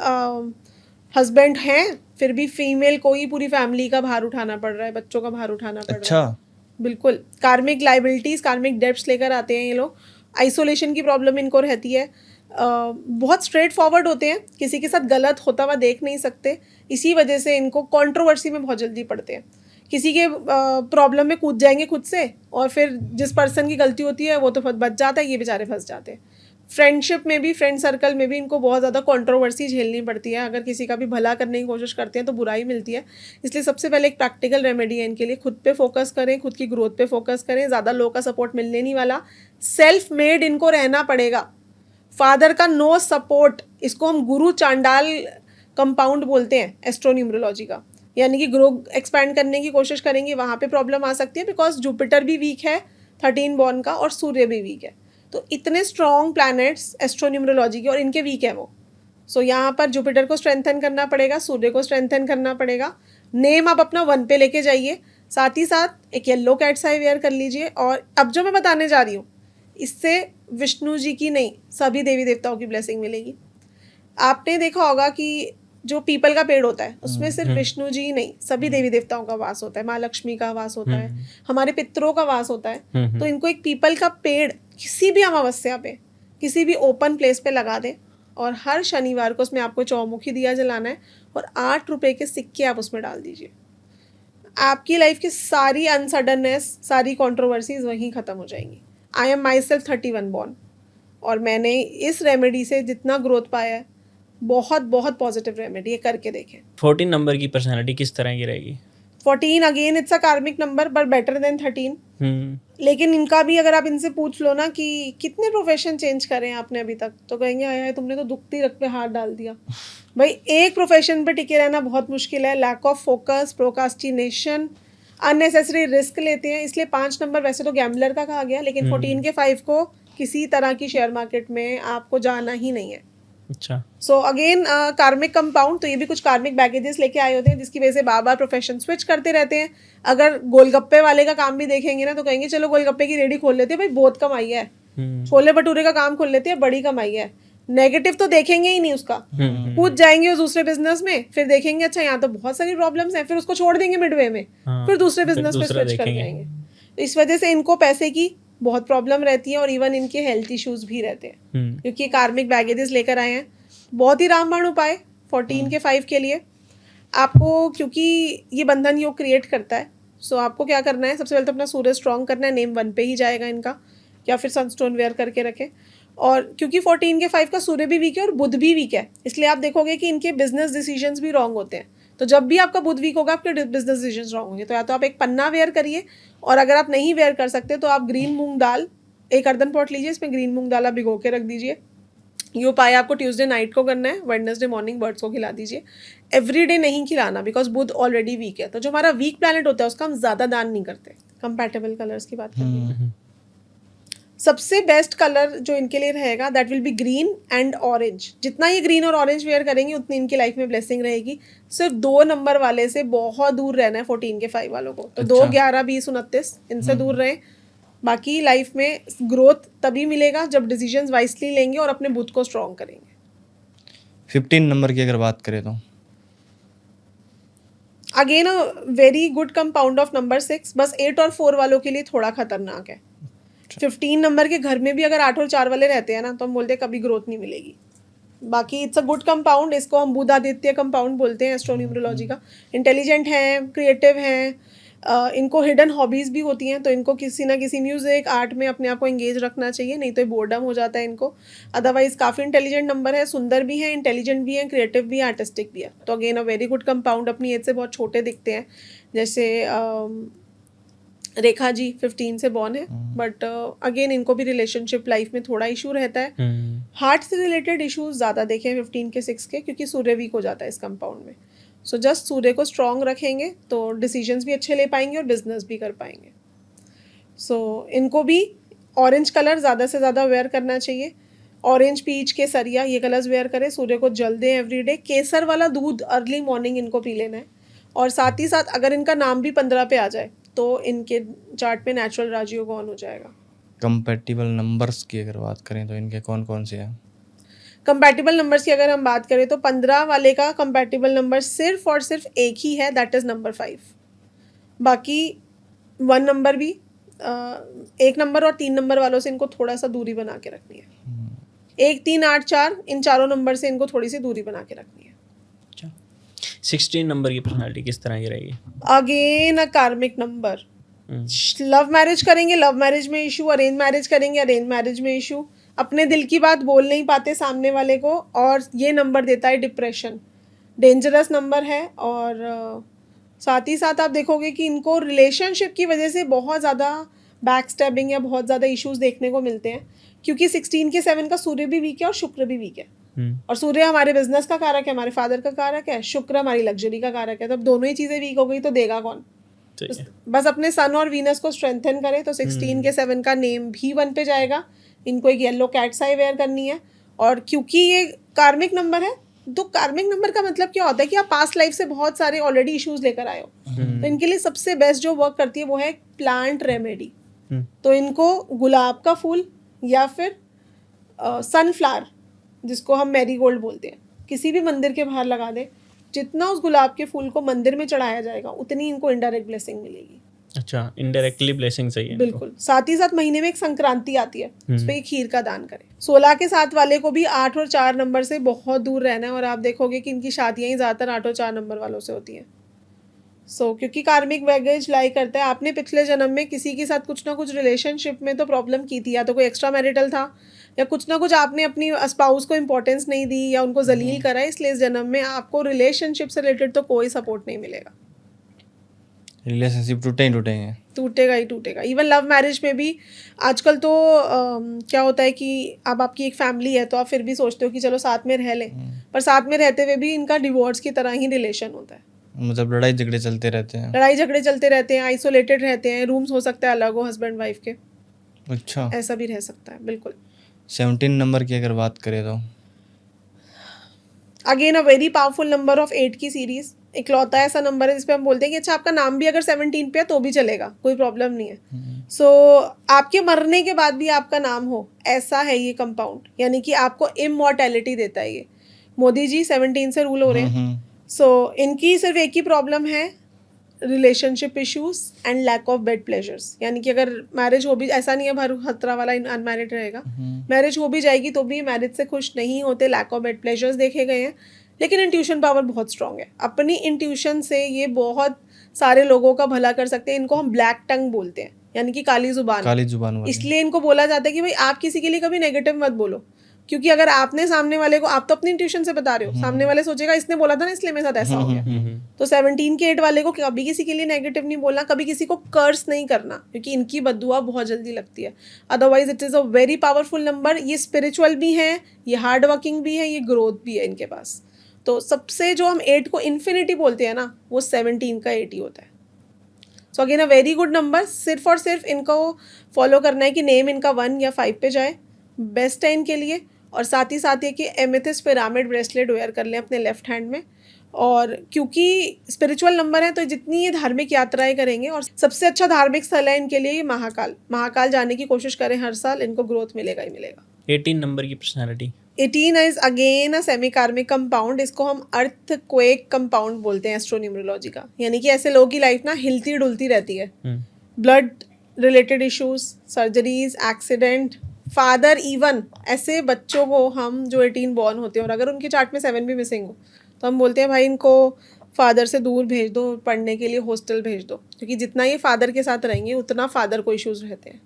हस्बैंड हैं फिर भी फीमेल को ही पूरी फैमिली का भार उठाना पड़ रहा है, बच्चों का भार उठाना पड़ रहा है। अच्छा, बिल्कुल। कार्मिक लाइबिलिटीज़, कार्मिक डेब्ट्स लेकर आते हैं ये लोग। आइसोलेशन की प्रॉब्लम इनको रहती है। बहुत स्ट्रेट फॉरवर्ड होते हैं, किसी के साथ गलत होता हुआ देख नहीं सकते। इसी वजह से इनको कंट्रोवर्सी में बहुत जल्दी पड़ते हैं। किसी के प्रॉब्लम में कूद जाएंगे खुद से, और फिर जिस पर्सन की गलती होती है वो तो बच जाता है, ये बेचारे फंस जाते हैं। फ्रेंडशिप में भी, फ्रेंड सर्कल में भी इनको बहुत ज़्यादा कंट्रोवर्सी झेलनी पड़ती है। अगर किसी का भी भला करने की कोशिश करते हैं तो बुराई मिलती है। इसलिए सबसे पहले एक प्रैक्टिकल रेमेडी है इनके लिए, खुद पे फोकस करें, खुद की ग्रोथ पे फोकस करें। ज़्यादा लोगों का सपोर्ट मिलने नहीं वाला, सेल्फ मेड इनको रहना पड़ेगा। फादर का नो सपोर्ट, इसको हम गुरु चांडाल कंपाउंड बोलते हैं एस्ट्रोन्यूमरोलॉजी का, यानी कि ग्रो एक्सपैंड करने की कोशिश करेंगे, वहाँ पे प्रॉब्लम आ सकती है। बिकॉज जुपिटर भी वीक है 13 बॉर्न का और सूर्य भी वीक है। तो इतने स्ट्रॉन्ग प्लैनेट्स एस्ट्रोन्यूमरोलॉजी के, और इनके वीक है वो। सो यहाँ पर जुपिटर को स्ट्रेंथन करना पड़ेगा, सूर्य को स्ट्रेंथन करना पड़ेगा। नेम आप अपना 1 पे लेके जाइए, साथ ही साथ एक येलो कैट्स आई वेयर कर लीजिए। और अब जो मैं बताने जा रही हूँ इससे विष्णु जी की नहीं, सभी देवी देवताओं की ब्लेसिंग मिलेगी। आपने देखा होगा कि जो पीपल का पेड़ होता है उसमें सिर्फ विष्णु जी नहीं, सभी देवी देवताओं का वास होता है। माँ लक्ष्मी का वास होता है, हमारे पितरों का वास होता है। तो इनको एक पीपल का पेड़ किसी भी अमावस्या पे, किसी भी ओपन प्लेस पे लगा दें, और हर शनिवार को उसमें आपको चौमुखी दिया जलाना है, और 8 रुपए के सिक्के आप उसमें डाल दीजिए। आपकी लाइफ की सारी अनसडननेस, सारी कॉन्ट्रोवर्सीज वहीं ख़त्म हो जाएंगी। I am my self 31 born, और मैंने इस रेमेडी से जितना ग्रोथ पाया है, बहुत बहुत पॉजिटिव रेमेडी है, करके देखें। 14 नंबर की पर्सनालिटी किस तरह की रहेगी? 14 अगेन इट्स अ कार्मिक नंबर बट बेटर देन 13। लेकिन इनका भी अगर आप इनसे पूछ लो ना कि कितने प्रोफेशन चेंज करे हैं आपने अभी तक, तो कहेंगे आया तुमने तो दुखती रख पे हाथ डाल दिया। भाई एक प्रोफेशन पे टिके रहना बहुत मुश्किल है। Lack of focus, procrastination, unnecessary risk लेते हैं। इसलिए 5 नंबर वैसे तो गैम्बलर का कहा गया, लेकिन 14 के 5 को किसी तरह की शेयर मार्केट में आपको जाना ही नहीं है। अच्छा। सो अगेन कार्मिक कंपाउंड, तो ये भी कुछ कार्मिक बैगेजेस लेके आए होते हैं, जिसकी वजह से बार बार प्रोफेशन स्विच करते रहते हैं। अगर गोलगप्पे वाले का काम भी देखेंगे ना तो कहेंगे चलो गोलगप्पे की रेडी खोल लेते हैं, भाई बहुत कमाई है। छोले भटूरे का काम खोल लेते हैं, बड़ी कमाई है। नेगेटिव तो देखेंगे ही नहीं उसका, कूद जाएंगे उस दूसरे बिजनेस में, फिर देखेंगे अच्छा यहाँ तो बहुत सारी प्रॉब्लम्स हैं, फिर उसको छोड़ देंगे मिडवे में, फिर दूसरे बिजनेस पे स्विच कर जाएंगे। तो इस वजह से इनको पैसे की बहुत प्रॉब्लम रहती है, और इवन इनके हेल्थ इश्यूज भी रहते हैं, क्योंकि कार्मिक बैगेजेस लेकर आए हैं। बहुत ही रामबाण उपाय 14 के 5 के लिए आपको, क्योंकि ये बंधन योग क्रिएट करता है। सो आपको क्या करना है, सबसे पहले तो अपना सूर्य स्ट्रॉन्ग करना है, नेम 1 पे ही जाएगा इनका, या फिर सनस्टोन वेयर करके रखें। और क्योंकि 14 के 5 का सूर्य भी वीक है और बुध भी वीक है, इसलिए आप देखोगे कि इनके बिजनेस डिसीजंस भी रॉन्ग होते हैं। तो जब भी आपका बुध वीक होगा आपके बिजनेस डिसीजंस रॉन्ग होंगे। तो या तो आप एक पन्ना वेयर करिए, और अगर आप नहीं वेयर कर सकते तो आप ग्रीन मूंग दाल, एक अर्दन पॉट लीजिए, इसमें ग्रीन मूंग दाल आप भिगो के रख दीजिए। ये उपाय आपको ट्यूसडे नाइट को करना है, वेडनेसडे मॉर्निंग बर्ड्स को खिला दीजिए। एवरीडे नहीं खिलाना, बिकॉज बुध ऑलरेडी वीक है। तो जो हमारा वीक प्लैनेट होता है उसका हम ज़्यादा दान नहीं करते। कंपैटिबल कलर्स की बात करेंगे, सबसे बेस्ट कलर जो इनके लिए रहेगा that will be green and orange. जितना ये ग्रीन और ऑरेंज वेयर करेंगे उतनी इनकी लाइफ में ब्लेसिंग रहेगी। सिर्फ 2 नंबर वाले से बहुत दूर रहना है 14 के 5 वालों को, तो 2, 11, 20, 29 इनसे दूर रहें। बाकी लाइफ में ग्रोथ तभी मिलेगा जब डिसीजंस वाइसली लेंगे और अपने बुध को स्ट्रॉन्ग करेंगे। 15 नंबर की अगर बात करें तो again a very good compound of number 6, बस 8 और 4 वालों के लिए थोड़ा खतरनाक है। 15 नंबर के घर में भी अगर 8 और 4 वाले रहते हैं ना, तो हम बोलते हैं कभी ग्रोथ नहीं मिलेगी। बाकी इट्स अ गुड कंपाउंड, इसको हम बुधादित्य कंपाउंड बोलते हैं एस्ट्रोन्यूमरोलॉजी का। इंटेलिजेंट हैं, क्रिएटिव हैं, इनको हिडन हॉबीज़ भी होती हैं, तो इनको किसी ना किसी म्यूज़िक आर्ट में अपने आप को एंगेज रखना चाहिए, नहीं तो बोर्डम हो जाता है इनको। अदरवाइज काफ़ी इंटेलिजेंट नंबर है, सुंदर भी हैं, इंटेलिजेंट भी हैं, क्रिएटिव भी हैं, आर्टिस्टिक भी है। तो again a very good compound. अपनी एज से बहुत छोटे दिखते हैं, जैसे रेखा जी 15 से बॉर्न है, बट अगेन इनको भी रिलेशनशिप लाइफ में थोड़ा इशू रहता है। हार्ट से रिलेटेड इश्यूज ज़्यादा देखे हैं 15 के 6 के, क्योंकि सूर्य वीक हो जाता है इस कंपाउंड में। सो जस्ट सूर्य को स्ट्रॉन्ग रखेंगे तो डिसीजंस भी अच्छे ले पाएंगे और बिजनेस भी कर पाएंगे। सो इनको भी ऑरेंज कलर ज़्यादा से ज़्यादा वेयर करना चाहिए। ऑरेंज, पीच, केसरिया ये कलर्स वेयर करें। सूर्य को जल दें एवरीडे। केसर वाला दूध अर्ली मॉर्निंग इनको पी लेना है। और साथ ही साथ अगर इनका नाम भी 15 पे आ जाए तो इनके चार्ट में नेचुरल राजयोग ऑन हो जाएगा। कंपैटिबल नंबर्स की अगर बात करें तो इनके कौन कौन से हैं? कंपैटिबल नंबर्स की अगर हम बात करें तो 15 वाले का कंपैटिबल नंबर सिर्फ और सिर्फ एक ही है, दैट इज़ नंबर 5। बाकी 1 नंबर भी 1 नंबर और 3 नंबर वालों से इनको थोड़ा सा दूरी बना के रखनी है। 1, 3, 8, 4 इन चारों नंबर से इनको थोड़ी सी दूरी बना के रखनी है। 16 नंबर की पर्सनालिटी किस तरह की रहेगी? अगेन अ कार्मिक नंबर। लव मैरिज करेंगे, लव मैरिज में इशू, अरेंज मैरिज करेंगे, अरेंज मैरिज में इशू, अपने दिल की बात बोल नहीं पाते सामने वाले को, और ये नंबर देता है डिप्रेशन। डेंजरस नंबर है। और साथ ही साथ आप देखोगे कि इनको रिलेशनशिप की वजह से बहुत ज़्यादा बैक स्टैबिंग या बहुत ज़्यादा इश्यूज देखने को मिलते हैं, क्योंकि 16 के 7 का सूर्य भी वीक है और शुक्र भी वीक है। और सूर्य हमारे बिजनेस का कारक है, हमारे फादर का कारक है, शुक्र हमारी लग्जरी का कारक है। तो अब दोनों ही चीज़ें वीक हो गई तो देगा कौन? बस अपने सन और वीनस को स्ट्रेंथन करे तो 16 के 7 का नेम भी 1 पे जाएगा। इनको एक येलो कैट्स आई वेयर करनी है। और क्योंकि ये कार्मिक नंबर है, तो कार्मिक नंबर का मतलब क्या होता है कि आप पास्ट लाइफ से बहुत सारे ऑलरेडी इश्यूज लेकर आए हो। तो इनके लिए सबसे बेस्ट जो वर्क करती है वो है प्लांट रेमेडी। तो इनको गुलाब का फूल या फिर सनफ्लावर, जिसको हम मैरीगोल्ड बोलते हैं, किसी भी मंदिर के बाहर लगा दें। जितना उस गुलाब के फूल को मंदिर में चढ़ाया जाएगा उतनी इनको इनडायरेक्ट ब्लेसिंग मिलेगी। अच्छा, इनडायरेक्टली ब्लेसिंग चाहिए। बिल्कुल। साथ ही साथ महीने में एक संक्रांति आती है, उस पर खीर का दान करें। 16 के 7 वाले को भी 8 और 4 नंबर से बहुत दूर रहना है, और आप देखोगे कि इनकी शादियां ही ज़्यादातर 8 और 4 नंबर वालों से होती हैं। क्योंकि कार्मिक बैगेज लाई करता है, आपने पिछले जन्म में किसी के साथ कुछ ना कुछ रिलेशनशिप में तो प्रॉब्लम की थी, या तो कोई एक्स्ट्रा मैरिटल था, या कुछ ना कुछ आपने अपनी स्पाउस को इंपॉर्टेंस नहीं दी या उनको जलील करा, इसलिए इस जन्म में आपको रिलेशनशिप से रिलेटेड तो कोई सपोर्ट नहीं मिलेगा। रिलेशनशिप टूटेंगे, टूटेगा ही टूटेगा। इवन लव मैरिज में भी आजकल तो क्या होता है कि अब आपकी एक फैमिली है तो आप फिर भी सोचते हो कि चलो साथ में रह लें, पर साथ में रहते हुए भी इनका डिवोर्स की तरह ही रिलेशन होता है। मतलब लड़ाई झगड़े चलते रहते हैं, आइसोलेटेड रहते हैं, रूम्स हो सकता है अलग हो हस्बैंड वाइफ के। अच्छा, ऐसा भी रह सकता है, बिल्कुल। 17 नंबर की अगर बात करें तो again a very powerful number of 8 की सीरीज। इकलौता ऐसा नंबर है जिसपे हम बोलते हैं कि अच्छा आपका नाम भी अगर 17 पे है तो भी चलेगा, कोई प्रॉब्लम नहीं है। आपके मरने के बाद भी आपका नाम हो, ऐसा है ये कंपाउंड, यानी कि आपको इमॉर्टैलिटी देता है ये। मोदी जी 17 से रूल हो रहे हैं। इनकी सिर्फ एक ही प्रॉब्लम है, relationship issues and lack of bed pleasures. यानी कि अगर मैरिज हो भी, ऐसा नहीं है भर खतरा वाला अनमैरिड रहेगा, मैरिज हो भी जाएगी तो भी मैरिज से खुश नहीं होते, लैक ऑफ बेड प्लेजर्स देखे गए हैं। लेकिन इंट्यूशन पावर बहुत स्ट्रांग है, अपनी इंट्यूशन से ये बहुत सारे लोगों का भला कर सकते हैं। इनको हम ब्लैक टंग बोलते हैं, यानी कि काली जुबान। इसलिए इनको बोला जाता है कि भाई आप किसी के लिए कभी नेगेटिव मत बोलो, क्योंकि अगर आपने सामने वाले को, आप तो अपनी इंट्यूशन से बता रहे हो, सामने वाले सोचेगा इसने बोला था ना इसलिए मेरे साथ ऐसा हो गया। तो 17 के 8 वाले को कभी किसी के लिए नेगेटिव नहीं बोलना, कभी किसी को कर्स नहीं करना, क्योंकि इनकी बद्दुआ बहुत जल्दी लगती है। Otherwise it is a very powerful number. ये स्पिरिचुअल भी है, ये हार्ड वर्किंग भी है, ये ग्रोथ भी है इनके पास। तो सबसे जो हम 8 को इन्फिनिटी बोलते हैं ना, वो 17 का 8 ही होता है। सो again a very good number. सिर्फ और सिर्फ इनको फॉलो करना है कि नेम इनका 1 या 5 पे जाए, बेस्ट है इनके लिए। और साथ ही साथ ये कि एमेथिस्ट पिरामिड ब्रेसलेट वेयर कर लें अपने लेफ्ट हैंड में। और क्योंकि स्पिरिचुअल नंबर है तो जितनी ये धार्मिक यात्राएं करेंगे, और सबसे अच्छा धार्मिक स्थल है इनके लिए ये महाकाल जाने की कोशिश करें हर साल, इनको ग्रोथ मिलेगा ही मिलेगा। 18 नंबर की personality. 18 is again a semi कार्मिक कंपाउंड। इसको हम अर्थक्वेक कंपाउंड बोलते हैं एस्ट्रोन्यूमरोलॉजी का, यानी कि ऐसे लोगों की लाइफ ना हिलती डुलती रहती है। Blood related issues, surgeries, accident, father, even ऐसे बच्चों को हम जो 18 बॉर्न होते हैं और अगर उनके चार्ट में 7 भी मिसिंग हो तो हम बोलते हैं भाई इनको फादर से दूर भेज दो, पढ़ने के लिए हॉस्टल भेज दो, क्योंकि जितना ये फादर के साथ रहेंगे उतना फादर को इश्यूज रहते हैं।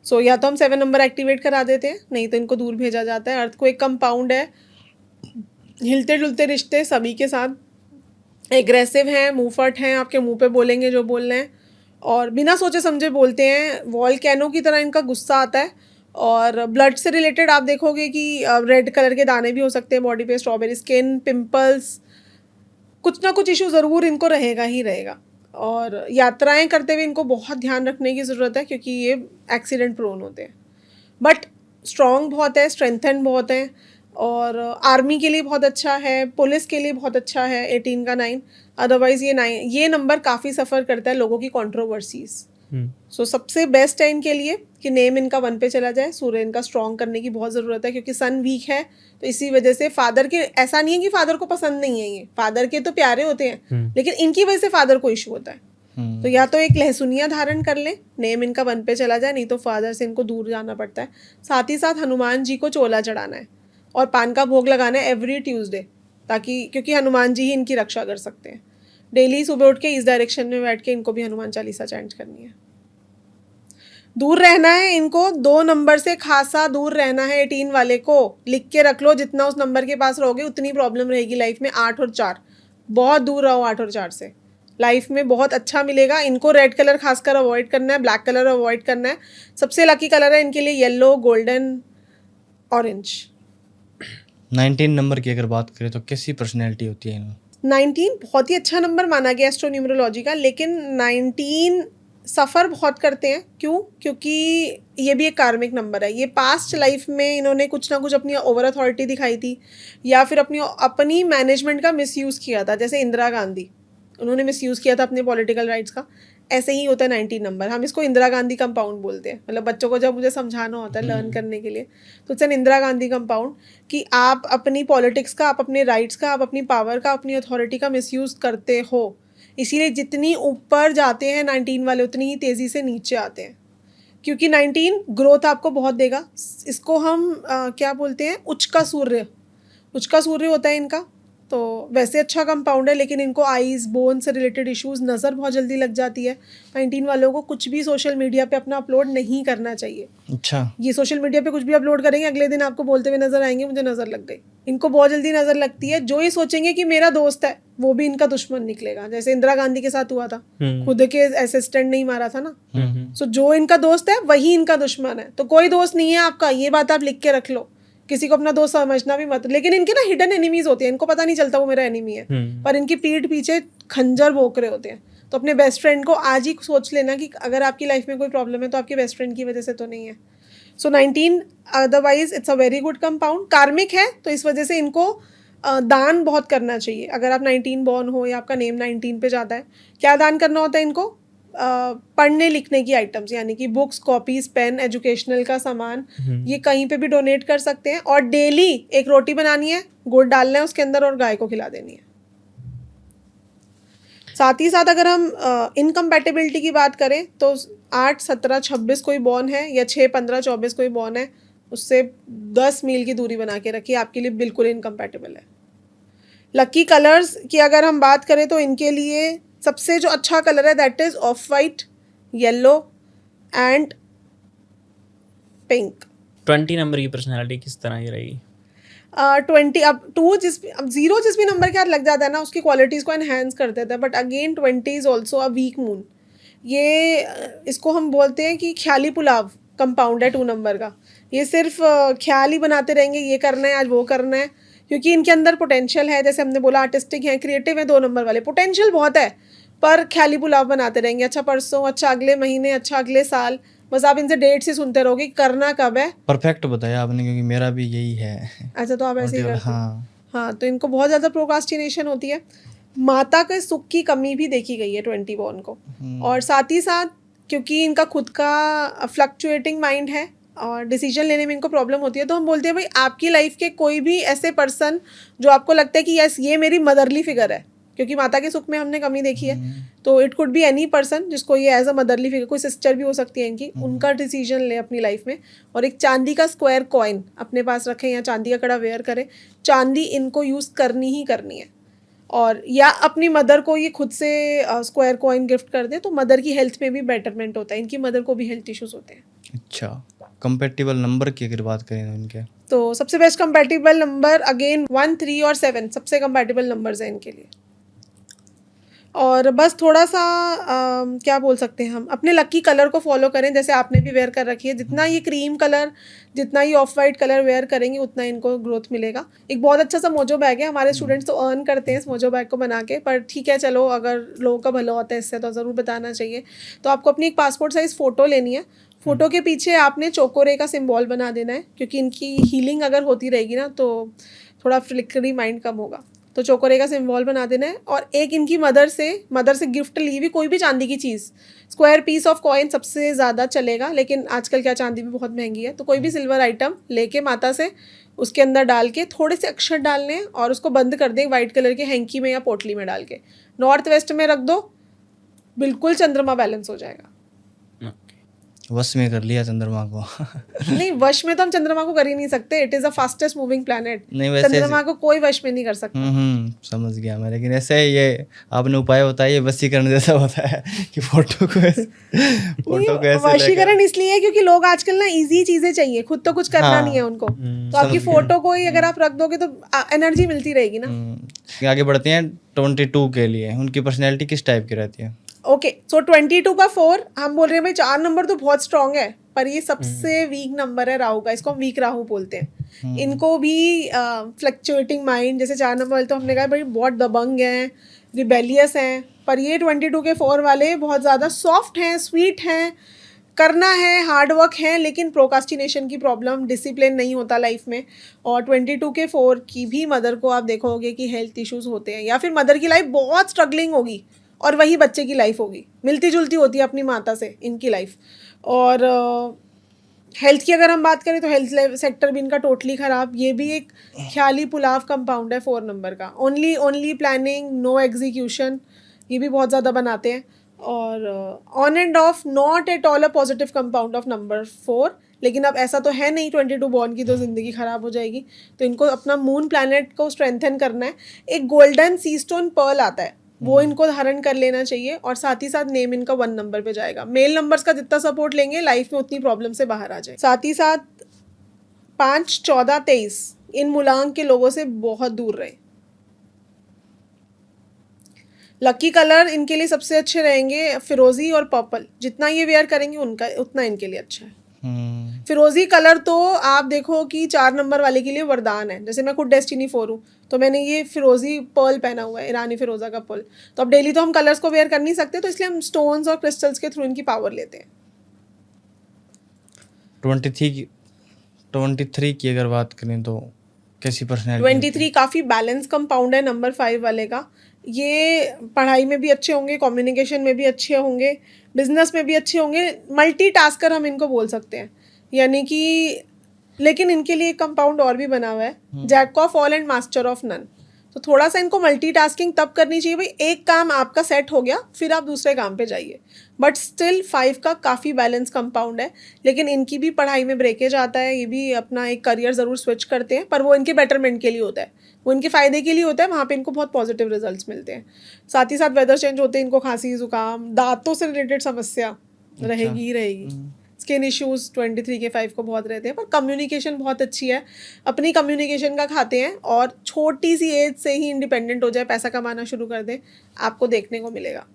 सो या तो हम 7 नंबर एक्टिवेट करा देते हैं, नहीं तो इनको दूर भेजा जाता है। अर्थ को एक कंपाउंड है, हिलते डुलते रिश्ते सभी के साथ, एग्रेसिव हैं, मुंहफट हैं, आपके मुंह पे बोलेंगे जो बोल रहे हैं और बिना सोचे समझे बोलते हैं, वॉल्केनो की तरह इनका गुस्सा आता है। और ब्लड से रिलेटेड आप देखोगे कि रेड कलर के दाने भी हो सकते हैं बॉडी पे, स्ट्रॉबेरी स्किन, पिंपल्स, कुछ ना कुछ इशू ज़रूर इनको रहेगा ही रहेगा। और यात्राएं करते हुए इनको बहुत ध्यान रखने की ज़रूरत है क्योंकि ये एक्सीडेंट प्रोन होते हैं। बट स्ट्रॉन्ग बहुत है, स्ट्रेंथन बहुत है और आर्मी के लिए बहुत अच्छा है, पुलिस के लिए बहुत अच्छा है 18 का 9। अदरवाइज़ ये नंबर काफ़ी सफ़र करता है लोगों की कंट्रोवर्सीज़। सो सबसे बेस्ट है इनके लिए कि नेम इनका 1 पे चला जाए। सूर्य इनका स्ट्रॉन्ग करने की बहुत ज़रूरत है क्योंकि सन वीक है, तो इसी वजह से फादर के, ऐसा नहीं है कि फादर को पसंद नहीं है, ये फादर के तो प्यारे होते हैं लेकिन इनकी वजह से फादर को इशू होता है। तो या तो एक लहसुनिया धारण कर लें, नेम इनका 1 पे चला जाए, नहीं तो फादर से इनको दूर जाना पड़ता है। साथ ही साथ हनुमान जी को चोला चढ़ाना है और पान का भोग लगाना है एवरी ट्यूसडे, ताकि क्योंकि हनुमान जी ही इनकी रक्षा कर सकते हैं। डेली सुबह उठ के इस डायरेक्शन में बैठ के इनको भी हनुमान चालीसा चैंट करनी है। दूर रहना है इनको 2 नंबर से, खासा दूर रहना है 18 वाले को। लिख के रख लो, जितना उस नंबर के पास रहोगे उतनी प्रॉब्लम रहेगी लाइफ में। 8 और 4 बहुत दूर रहो, 8 और 4 से लाइफ में बहुत अच्छा मिलेगा। इनको रेड कलर खासकर अवॉइड करना है, ब्लैक कलर अवॉइड करना है। सबसे लकी कलर है इनके लिए येलो, गोल्डन, ऑरेंज। 19 नंबर की अगर बात करें तो कैसी पर्सनैलिटी होती है इनमें? 19 बहुत ही अच्छा नंबर माना गया एस्ट्रोन्यूमरोलॉजी का, लेकिन 19 सफ़र बहुत करते हैं। क्यों? क्योंकि ये भी एक कार्मिक नंबर है। ये पास्ट लाइफ में इन्होंने कुछ ना कुछ अपनी ओवर अथॉरिटी दिखाई थी या फिर अपनी मैनेजमेंट का मिसयूज़ किया था। जैसे इंदिरा गांधी, उन्होंने मिसयूज़ किया था अपने पॉलिटिकल राइट्स का। ऐसे ही होता है 19 नंबर। हम इसको इंदिरा गांधी कंपाउंड बोलते हैं। मतलब बच्चों को जब मुझे समझाना होता है लर्न करने के लिए, तो it's an Indira Gandhi compound कि आप अपनी पॉलिटिक्स का, आप अपने राइट्स का, आप अपनी पावर का, अपनी अथॉरिटी का मिसयूज़ करते हो। इसीलिए जितनी ऊपर जाते हैं 19 वाले उतनी ही तेज़ी से नीचे आते हैं, क्योंकि 19 ग्रोथ आपको बहुत देगा। इसको हम क्या बोलते हैं, उच्च का सूर्य होता है इनका। तो वैसे अच्छा कंपाउंड है, लेकिन इनको आईज, बोन से रिलेटेड इश्यूज़, नज़र बहुत जल्दी लग जाती है। 19 वालों को कुछ भी सोशल मीडिया पे अपना अपलोड नहीं करना चाहिए। अच्छा, ये सोशल मीडिया पे कुछ भी अपलोड करेंगे, अगले दिन आपको बोलते हुए नज़र आएंगे मुझे नज़र लग गई। इनको बहुत जल्दी नज़र लगती है। जो ये सोचेंगे कि मेरा दोस्त है, वो भी इनका दुश्मन निकलेगा। जैसे इंदिरा गांधी के साथ हुआ था, खुद के असिस्टेंट नहीं मारा था ना। सो जो इनका दोस्त है वही इनका दुश्मन है। तो कोई दोस्त नहीं है आपका, ये बात आप लिख के रख लो। किसी को अपना दोस्त समझना भी मत। लेकिन इनके ना हिडन एनिमीज होते हैं, इनको पता नहीं चलता वो मेरा एनिमी है, पर इनकी पीठ पीछे खंजर भोंक रहे होते हैं। तो अपने बेस्ट फ्रेंड को आज ही सोच लेना कि अगर आपकी लाइफ में कोई प्रॉब्लम है तो आपके बेस्ट फ्रेंड की वजह से तो नहीं है। सो 19 otherwise it's a very good compound. कार्मिक है तो इस वजह से इनको दान बहुत करना चाहिए। अगर आप 19 बॉर्न हो या आपका नेम 19 पे जाता है, क्या दान करना होता है इनको? पढ़ने लिखने की आइटम्स, यानी कि बुक्स, कॉपीज, पेन, एजुकेशनल का सामान, ये कहीं पे भी डोनेट कर सकते हैं। और डेली एक रोटी बनानी है, गुड़ डालना है उसके अंदर और गाय को खिला देनी है। साथ ही साथ अगर हम इनकम्पैटिबिलिटी की बात करें तो 8, 17, 26 कोई बॉर्न है या 6, 15, 24 कोई बॉर्न है, उससे 10 मील की दूरी बना के रखिए, आपके लिए बिल्कुल इनकम्पैटिबल है। लकी कलर्स की अगर हम बात करें तो इनके लिए सबसे जो अच्छा कलर है that is of white, yellow and pink. 20 number की पर्सनालिटी किस तरह की रहेगी? 20 अब 0 जिस भी नंबर के हाथ लग जाता है ना, उसकी क्वालिटीज़ को एनहेंस कर देता है। But again 20 is also a weak moon. ये इसको हम बोलते हैं कि ख्याली पुलाव कंपाउंड है 2 नंबर का। ये सिर्फ ख्याल ही बनाते रहेंगे, ये करना है आज, वो करना है, क्योंकि इनके अंदर पोटेंशियल है। जैसे हमने बोला आर्टिस्टिक हैं, क्रिएटिव हैं 2 नंबर वाले, पोटेंशियल बहुत है, पर ख्याली पुलाव बनाते रहेंगे। अच्छा परसों, अच्छा अगले महीने, अच्छा अगले साल, बस आप इनसे डेट्स ही सुनते रहोगे करना कब है। परफेक्ट बताया आपने, क्योंकि मेरा भी यही है। अच्छा, तो आप ऐसे ही करते हैं। हाँ, हाँ, तो इनको बहुत ज़्यादा प्रोक्रास्टिनेशन होती है। माता के सुख की कमी भी देखी गई है 20 बॉर्न को। और साथ ही साथ क्योंकि इनका खुद का फ्लक्चुएटिंग माइंड है और डिसीजन लेने में इनको प्रॉब्लम होती है, तो हम बोलते हैं भाई आपकी लाइफ के कोई भी ऐसे पर्सन जो आपको लगता है कि यस ये मेरी मदरली फिगर है, क्योंकि माता के सुख में हमने कमी देखी है। तो it could be any person जिसको ये एज अ मदरली फिगर, कोई सिस्टर भी हो सकती है इनकी, उनका डिसीजन ले अपनी लाइफ में। और एक चांदी का स्क्वायर कॉइन अपने पास रखें या चांदी का कड़ा वेयर करें। चांदी इनको यूज़ करनी ही करनी है। और या अपनी मदर को ये खुद से स्क्वायर कॉइन गिफ्ट कर दे तो मदर की हेल्थ में भी बेटरमेंट होता है। इनकी मदर को भी हेल्थ इश्यूज होते हैं। अच्छा, कंपेटिबल नंबर की अगर बात करें तो इनके, तो सबसे बेस्ट कंपैटिबल नंबर अगेन 1, 3 और 7 सबसे कंपैटिबल नंबर्स हैं इनके लिए। और बस थोड़ा सा क्या बोल सकते हैं, हम अपने लकी कलर को फॉलो करें। जैसे आपने भी वेयर कर रखी है, जितना ये क्रीम कलर, जितना ये ऑफ वाइट कलर वेयर करेंगे उतना इनको ग्रोथ मिलेगा। एक बहुत अच्छा सा मोजो बैग है, हमारे स्टूडेंट्स तो अर्न करते हैं इस मोजो बैग को बना के, पर ठीक है चलो, अगर लोगों का भला होता है इससे तो ज़रूर बताना चाहिए। तो आपको अपनी एक पासपोर्ट साइज़ फ़ोटो लेनी है। फ़ोटो के पीछे आपने चोकोरे का सिम्बॉल बना देना है, क्योंकि इनकी हीलिंग अगर होती रहेगी ना तो थोड़ा फ्लिकरी माइंड कम होगा। तो चोकोरे का सिम्बॉल बना देना है। और एक इनकी मदर से गिफ्ट ली हुई कोई भी चांदी की चीज़, स्क्वायर पीस ऑफ कॉइन सबसे ज़्यादा चलेगा, लेकिन आजकल क्या चांदी भी बहुत महंगी है, तो कोई भी सिल्वर आइटम लेके माता से उसके अंदर डाल के थोड़े से अक्षर डालने हैं और उसको बंद कर दें वाइट कलर के हैंकी में या पोटली में डाल के, नॉर्थ वेस्ट में रख दो, बिल्कुल चंद्रमा बैलेंस हो जाएगा। वश में कर लिया चंद्रमा को। नहीं, वश में तो हम चंद्रमा को कर ही नहीं सकते, it is the fastest moving planet. नहीं, वैसे चंद्रमा को कोई वश में नहीं कर सकता। समझ गया मैं, लेकिन ऐसे ये आपने उपाय बताया, ये वशीकरण जैसा होता है कि फोटो को ऐसे वशीकरण इसलिए है क्योंकि लोग आजकल ना इजी चीजें चाहिए, खुद तो कुछ करना नहीं है उनको, तो आपकी फोटो को ही अगर आप रख दोगे तो एनर्जी मिलती रहेगी ना। आगे बढ़ते हैं 22 के लिए, उनकी पर्सनैलिटी किस टाइप की रहती है? ओके, सो 22 का 4 हम बोल रहे हैं भाई, 4 नंबर तो बहुत स्ट्रांग है, पर ये सबसे वीक नंबर है राहु का, इसको हम वीक राहु बोलते हैं। इनको भी फ्लक्चुएटिंग माइंड, जैसे 4 नंबर वाले तो हमने कहा भाई बहुत दबंग हैं, रिबेलियस हैं, पर ये 22 के 4 वाले बहुत ज़्यादा सॉफ्ट हैं, स्वीट हैं, करना है, हार्ड वर्क है, लेकिन प्रोकास्टिनेशन की प्रॉब्लम, डिसिप्लिन नहीं होता लाइफ में। और 22 के 4 की भी मदर को आप देखोगे कि हेल्थ इश्यूज होते हैं, या फिर मदर की लाइफ बहुत स्ट्रगलिंग होगी और वही बच्चे की लाइफ होगी, मिलती जुलती होती है अपनी माता से इनकी लाइफ। और हेल्थ की अगर हम बात करें तो हेल्थ सेक्टर भी इनका टोटली ख़राब। ये भी एक ख्याली पुलाव कंपाउंड है 4 नंबर का, ओनली प्लानिंग, नो एग्जीक्यूशन, ये भी बहुत ज़्यादा बनाते हैं। और on end of not at all a positive compound of number 4। लेकिन अब ऐसा तो है नहीं 22 बॉर्न की तो ज़िंदगी ख़राब हो जाएगी, तो इनको अपना मून प्लैनेट को स्ट्रेंथन करना है। एक गोल्डन सी स्टोन पर्ल आता है, वो इनको धारण कर लेना चाहिए। और साथ ही साथ नेम इनका 1 नंबर पे जाएगा। मेल नंबर्स का जितना सपोर्ट लेंगे लाइफ में उतनी प्रॉब्लम से बाहर आ जाए। साथ ही साथ 5, 14, 23 इन मूलांक के लोगों से बहुत दूर रहे। लकी कलर इनके लिए सबसे अच्छे रहेंगे फिरोजी और पर्पल, जितना ये वेयर करेंगे उनका उतना इनके लिए अच्छा है। फिरोजी कलर तो आप देखो कि 4 नंबर वाले के लिए वरदान है। जैसे मैं खुद डेस्टिनी 4 हूँ, तो मैंने ये फिरोजी पर्ल पहना हुआ है, ईरानी फिरोजा का पर्ल। तो अब डेली तो हम कलर्स को वेयर कर नहीं सकते, तो इसलिए हम स्टोन्स और क्रिस्टल्स के थ्रू इनकी पावर लेते हैं। 23 की अगर बात करें तो कैसी पर्सनैलिटी? 23 काफ़ी बैलेंस कंपाउंड है नंबर 5 वाले का। ये पढ़ाई में भी अच्छे होंगे, कम्युनिकेशन में भी अच्छे होंगे, बिजनेस में भी अच्छे होंगे, मल्टीटास्कर हम इनको बोल सकते हैं। यानी कि लेकिन इनके लिए एक कंपाउंड और भी बना हुआ है, jack of all and master of none. तो थोड़ा सा इनको मल्टीटास्किंग तब करनी चाहिए भाई, एक काम आपका सेट हो गया फिर आप दूसरे काम पे जाइए। बट स्टिल 5 का काफ़ी बैलेंस कंपाउंड है। लेकिन इनकी भी पढ़ाई में ब्रेकेज आता है, ये भी अपना एक करियर ज़रूर स्विच करते हैं, पर वो इनके बेटरमेंट के लिए होता है, वो इनके फ़ायदे के लिए होता है, वहाँ पे इनको बहुत पॉजिटिव रिजल्ट्स मिलते हैं। साथ ही साथ वेदर चेंज होते हैं, इनको खांसी, जुकाम, दांतों से रिलेटेड समस्या रहेगी ही रहेगी। स्किन इश्यूज़ 23 के 5 को बहुत रहते हैं, पर कम्युनिकेशन बहुत अच्छी है, अपनी कम्युनिकेशन का खाते हैं और छोटी सी एज से ही इंडिपेंडेंट हो जाए, पैसा कमाना शुरू कर दें, आपको देखने को मिलेगा।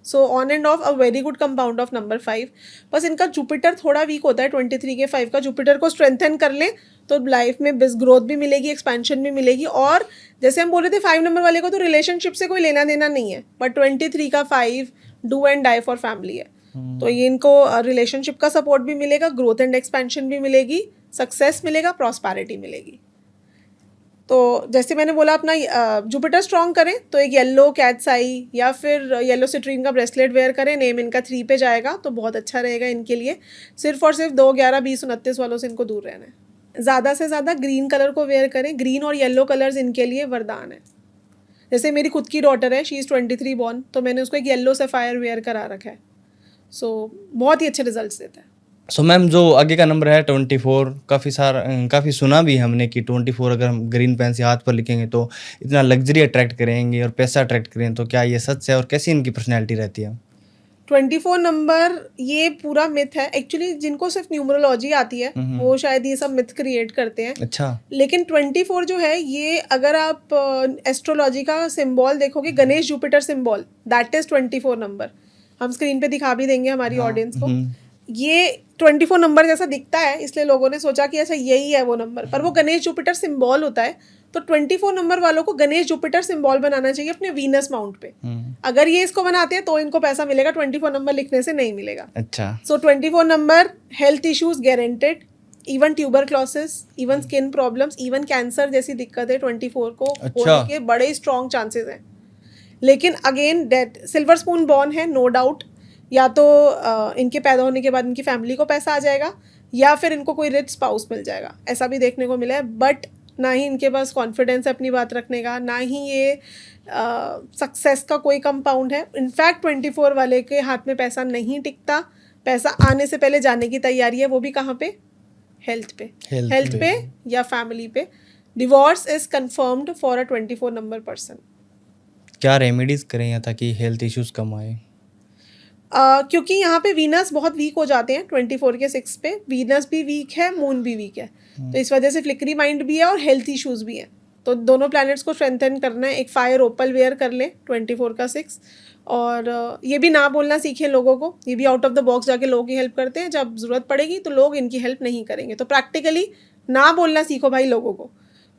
So on end of a very good compound of number 5। बस इनका जुपिटर थोड़ा वीक होता है 23 के 5 का। जुपिटर को स्ट्रेंथन कर लें तो लाइफ में ग्रोथ भी मिलेगी, एक्सपेंशन भी मिलेगी। और जैसे हम बोल रहे थे 5 नंबर वाले को तो रिलेशनशिप से कोई लेना देना नहीं है, बट 23 का 5 do and die for family है। तो ये इनको रिलेशनशिप का सपोर्ट भी मिलेगा, ग्रोथ एंड एक्सपेंशन भी मिलेगी, सक्सेस मिलेगा, प्रॉस्पेरिटी मिलेगी। तो जैसे मैंने बोला अपना जुपिटर स्ट्रॉन्ग करें तो एक येलो कैट्स आई या फिर येलो सिट्रीन का ब्रेसलेट वेयर करें, नेम इनका 3 पे जाएगा तो बहुत अच्छा रहेगा इनके लिए। सिर्फ और सिर्फ 2, 11, 20, 29 वालों से इनको दूर रहना है। ज़्यादा से ज़्यादा ग्रीन कलर को वेयर करें, ग्रीन और येलो कलर्स इनके लिए वरदान है। जैसे मेरी खुद की डॉटर है, शी इज़ 23 बॉर्न, तो मैंने उसको एक येलो सफ़ायर वेयर करा रखा है। सो बहुत ही अच्छे रिजल्ट्स देता है। सो मैम जो आगे का नंबर है 24, काफ़ी सुना भी हमने कि 24 अगर हम ग्रीन पेन से हाथ पर लिखेंगे तो इतना लग्जरी अट्रैक्ट करेंगे और पैसा अट्रैक्ट करेंगे, तो क्या ये सच है और कैसी इनकी पर्सनैलिटी रहती है? 24 नंबर ये पूरा मिथ है एक्चुअली। जिनको सिर्फ न्यूमरोलॉजी आती है वो शायद ये सब मिथ क्रिएट करते हैं। अच्छा। लेकिन 24 जो है ये, अगर आप एस्ट्रोलॉजी का सिंबल देखोगे, Ganesh Jupiter symbol, that is 24 number. हम स्क्रीन पे दिखा भी देंगे हमारी ऑडियंस को। ये 24 नंबर जैसा दिखता है, इसलिए लोगों ने सोचा कि अच्छा यही है वो नंबर, पर वो गणेश जुपिटर सिंबल होता है। तो 24 नंबर वालों को गणेश जुपिटर सिंबल बनाना चाहिए अपने वीनस माउंट पे। अगर ये इसको बनाते हैं तो इनको पैसा मिलेगा, 24 नंबर लिखने से नहीं मिलेगा। अच्छा। सो 24 number, health issues guaranteed, even tuberculosis, even skin problems, even cancer जैसी दिक्कतें 24 को होने के बड़े स्ट्रॉन्ग चांसेस हैं। लेकिन again that silver spoon born है, नो डाउट। या तो इनके पैदा होने के बाद इनकी फैमिली को पैसा आ जाएगा, या फिर इनको कोई रिच स्पाउस मिल जाएगा, ऐसा भी देखने को मिला है। बट ना ही इनके पास कॉन्फिडेंस है अपनी बात रखने का, ना ही ये सक्सेस का कोई कंपाउंड है। इनफैक्ट 24 वाले के हाथ में पैसा नहीं टिकता, पैसा आने से पहले जाने की तैयारी है, वो भी कहाँ पे? हेल्थ पे, हेल्थ पे या फैमिली पे। Divorce is confirmed for a 24 number person. क्या रेमेडीज करें यहाँ ताकि हेल्थ इश्यूज कम आए? क्योंकि यहाँ पे वीनस बहुत वीक हो जाते हैं 24 के 6 पे। वीनस भी वीक है, मून भी वीक है, तो इस वजह से फ्लिकरी माइंड भी है और हेल्थ इश्यूज भी हैं। तो दोनों प्लैनेट्स को स्ट्रेंथन करना है। एक फायर ओपल वेयर कर ले 24 का 6। और ये भी ना बोलना सीखें लोगों को। ये भी आउट ऑफ द बॉक्स जाके लोगों की हेल्प करते हैं, जब ज़रूरत पड़ेगी तो लोग इनकी हेल्प नहीं करेंगे। तो प्रैक्टिकली ना बोलना सीखो भाई लोगों को।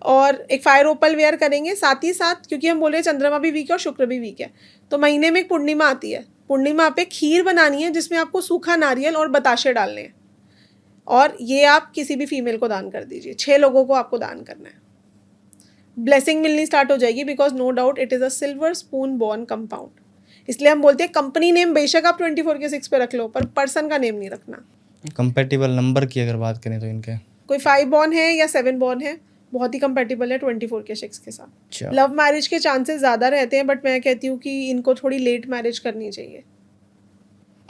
और एक फायर ओपल वेयर करेंगे साथ ही साथ, क्योंकि हम बोल रहे हैं चंद्रमा भी वीक है और शुक्र भी वीक है, तो महीने में एक पूर्णिमा आती है। पूर्णिमा पे खीर बनानी है जिसमें आपको सूखा नारियल और बताशे डालने हैं, और ये आप किसी भी फीमेल को दान कर दीजिए। 6 लोगों को आपको दान करना है। ब्लेसिंग मिलनी स्टार्ट हो जाएगी, because no doubt it is a silver spoon born compound. इसलिए हम बोलते हैं कंपनी नेम बेशक आप 24 के 6 पे रख लो, पर पर्सन का नेम नहीं रखना। कंपेटिबल नंबर की अगर बात करें तो इनके कोई 5 बॉर्न है या 7 बॉर्न है, बहुत ही कंपेटिबल है 24 के 6 के साथ। लव मैरिज के चांसेस ज़्यादा रहते हैं, बट मैं कहती हूँ कि इनको थोड़ी लेट मैरिज करनी चाहिए।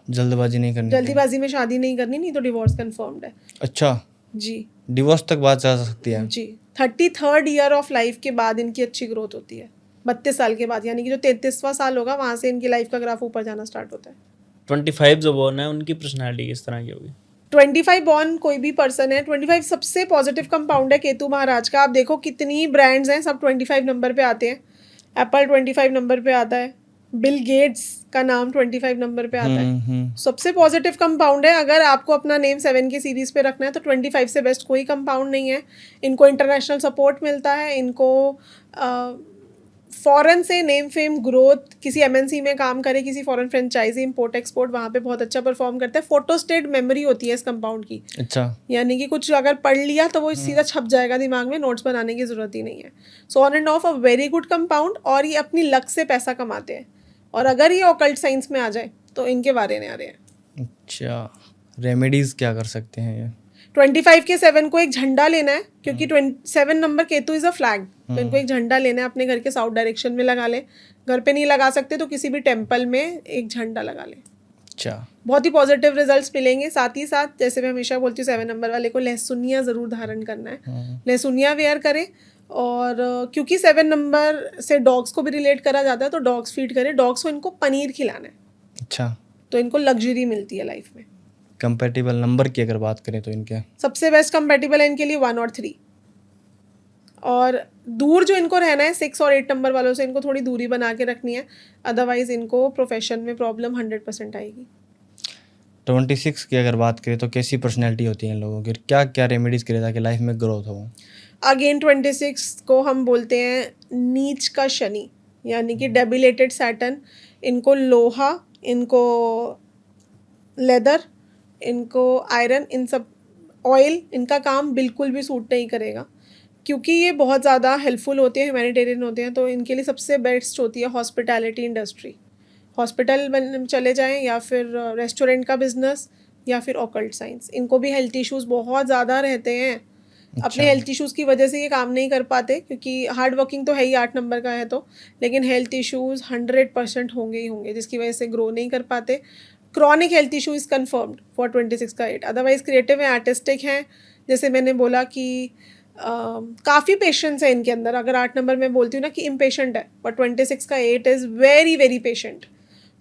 जल्दबाजी नहीं करनी, जल्दीबाजी में शादी नहीं करनी, नहीं तो डिवोर्स कंफर्म्ड है। अच्छा जी, डिवोर्स तक बात जा सकती है जी। 33rd ईयर ऑफ लाइफ के बाद इनकी अच्छी ग्रोथ होती है। 32 साल के बाद, यानी कि जो 33वां साल होगा वहाँ से इनकी लाइफ का ग्राफ ऊपर जाना स्टार्ट होता है। 25 जो बॉर्न है उनकी पर्सनैलिटी किस तरह की होगी? 25 बॉर्न कोई भी पर्सन है, 25 सबसे पॉजिटिव कंपाउंड है केतु महाराज का। आप देखो कितनी ब्रांड्स हैं, सब 25 नंबर पे आते हैं। एप्पल 25 नंबर पे आता है, बिल गेट्स का नाम 25 नंबर पे आता है। सबसे पॉजिटिव कंपाउंड है। अगर आपको अपना नेम 7 की सीरीज पे रखना है तो 25 से बेस्ट कोई कंपाउंड नहीं है। इनको इंटरनेशनल सपोर्ट मिलता है, इनको फॉरेन से नेम फेम ग्रोथ, किसी एमएनसी में काम करे, किसी फॉरेन फ्रेंचाइजी इंपोर्ट एक्सपोर्ट, वहाँ पे बहुत अच्छा परफॉर्म करता है। फोटोस्टेट मेमोरी होती है इस कंपाउंड की। अच्छा, यानी कि कुछ अगर पढ़ लिया तो वो सीधा छप जाएगा दिमाग में, नोट्स बनाने की ज़रूरत ही नहीं है। So on end of a very good compound. और ये अपनी लक से पैसा कमाते हैं, और अगर ये ऑकल्ट साइंस में आ जाए तो इनके बारे में आ रहे हैं। अच्छा, रेमेडीज क्या कर सकते हैं ये? 25 के 7 को एक झंडा लेना है, क्योंकि 7 number Ketu is a flag, तो इनको एक झंडा लेना है, अपने घर के साउथ डायरेक्शन में लगा ले। घर पे नहीं लगा सकते तो किसी भी टेम्पल में एक झंडा लगा ले। अच्छा, बहुत ही पॉजिटिव रिजल्ट्स मिलेंगे। साथ ही साथ जैसे मैं हमेशा बोलती हूँ 7 नंबर वाले को लहसुनिया ज़रूर धारण करना है, लहसुनिया वेयर करें। और क्योंकि 7 नंबर से डॉग्स को भी रिलेट करा जाता है, तो डॉग्स फीड करें। डॉग्स को इनको पनीर खिलाना है, अच्छा, तो इनको लग्जरी मिलती है लाइफ में। कंपेटिबल नंबर की अगर बात करें तो इनके सबसे बेस्ट कंपेटिबल है इनके लिए 1 और 3। और दूर जो इनको रहना है 6 और 8 नंबर वालों से, इनको थोड़ी दूरी बना के रखनी है, अदरवाइज इनको प्रोफेशन में प्रॉब्लम 100% आएगी। 26 की अगर बात करें तो कैसी पर्सनैलिटी होती है इन लोगों की? क्या क्या रेमेडीज करें ताकि लाइफ में ग्रोथ हो? अगेन 26 को हम बोलते हैं नीच का शनि, यानी कि डेबिलेटेड सैटर्न। इनको लोहा, इनको लेदर, इनको आयरन, इन सब ऑयल, इनका काम बिल्कुल भी सूट नहीं करेगा, क्योंकि ये बहुत ज़्यादा हेल्पफुल होते हैं, ह्यूमैनिटेरियन होते हैं। तो इनके लिए सबसे बेस्ट होती है हॉस्पिटैलिटी इंडस्ट्री। हॉस्पिटल चले जाएं, या फिर रेस्टोरेंट का बिजनेस, या फिर ऑकल्ट साइंस। इनको भी हेल्थ इश्यूज़ बहुत ज़्यादा रहते हैं, अपने हेल्थ इश्यूज़ की वजह से ये काम नहीं कर पाते, क्योंकि हार्ड वर्किंग तो है ही 8 नंबर का है तो, लेकिन हेल्थ इश्यूज़ 100% होंगे ही होंगे, जिसकी वजह से ग्रो नहीं कर पाते। Chronic health issue is confirmed for 26 का 8। अदरवाइज क्रिएटिव हैं, आर्टिस्टिक हैं, जैसे मैंने बोला कि काफ़ी पेशेंस है इनके अंदर। अगर 8 नंबर में बोलती हूँ ना कि इम्पेशेंट है, बट 26 का 8 इज़ वेरी वेरी पेशेंट।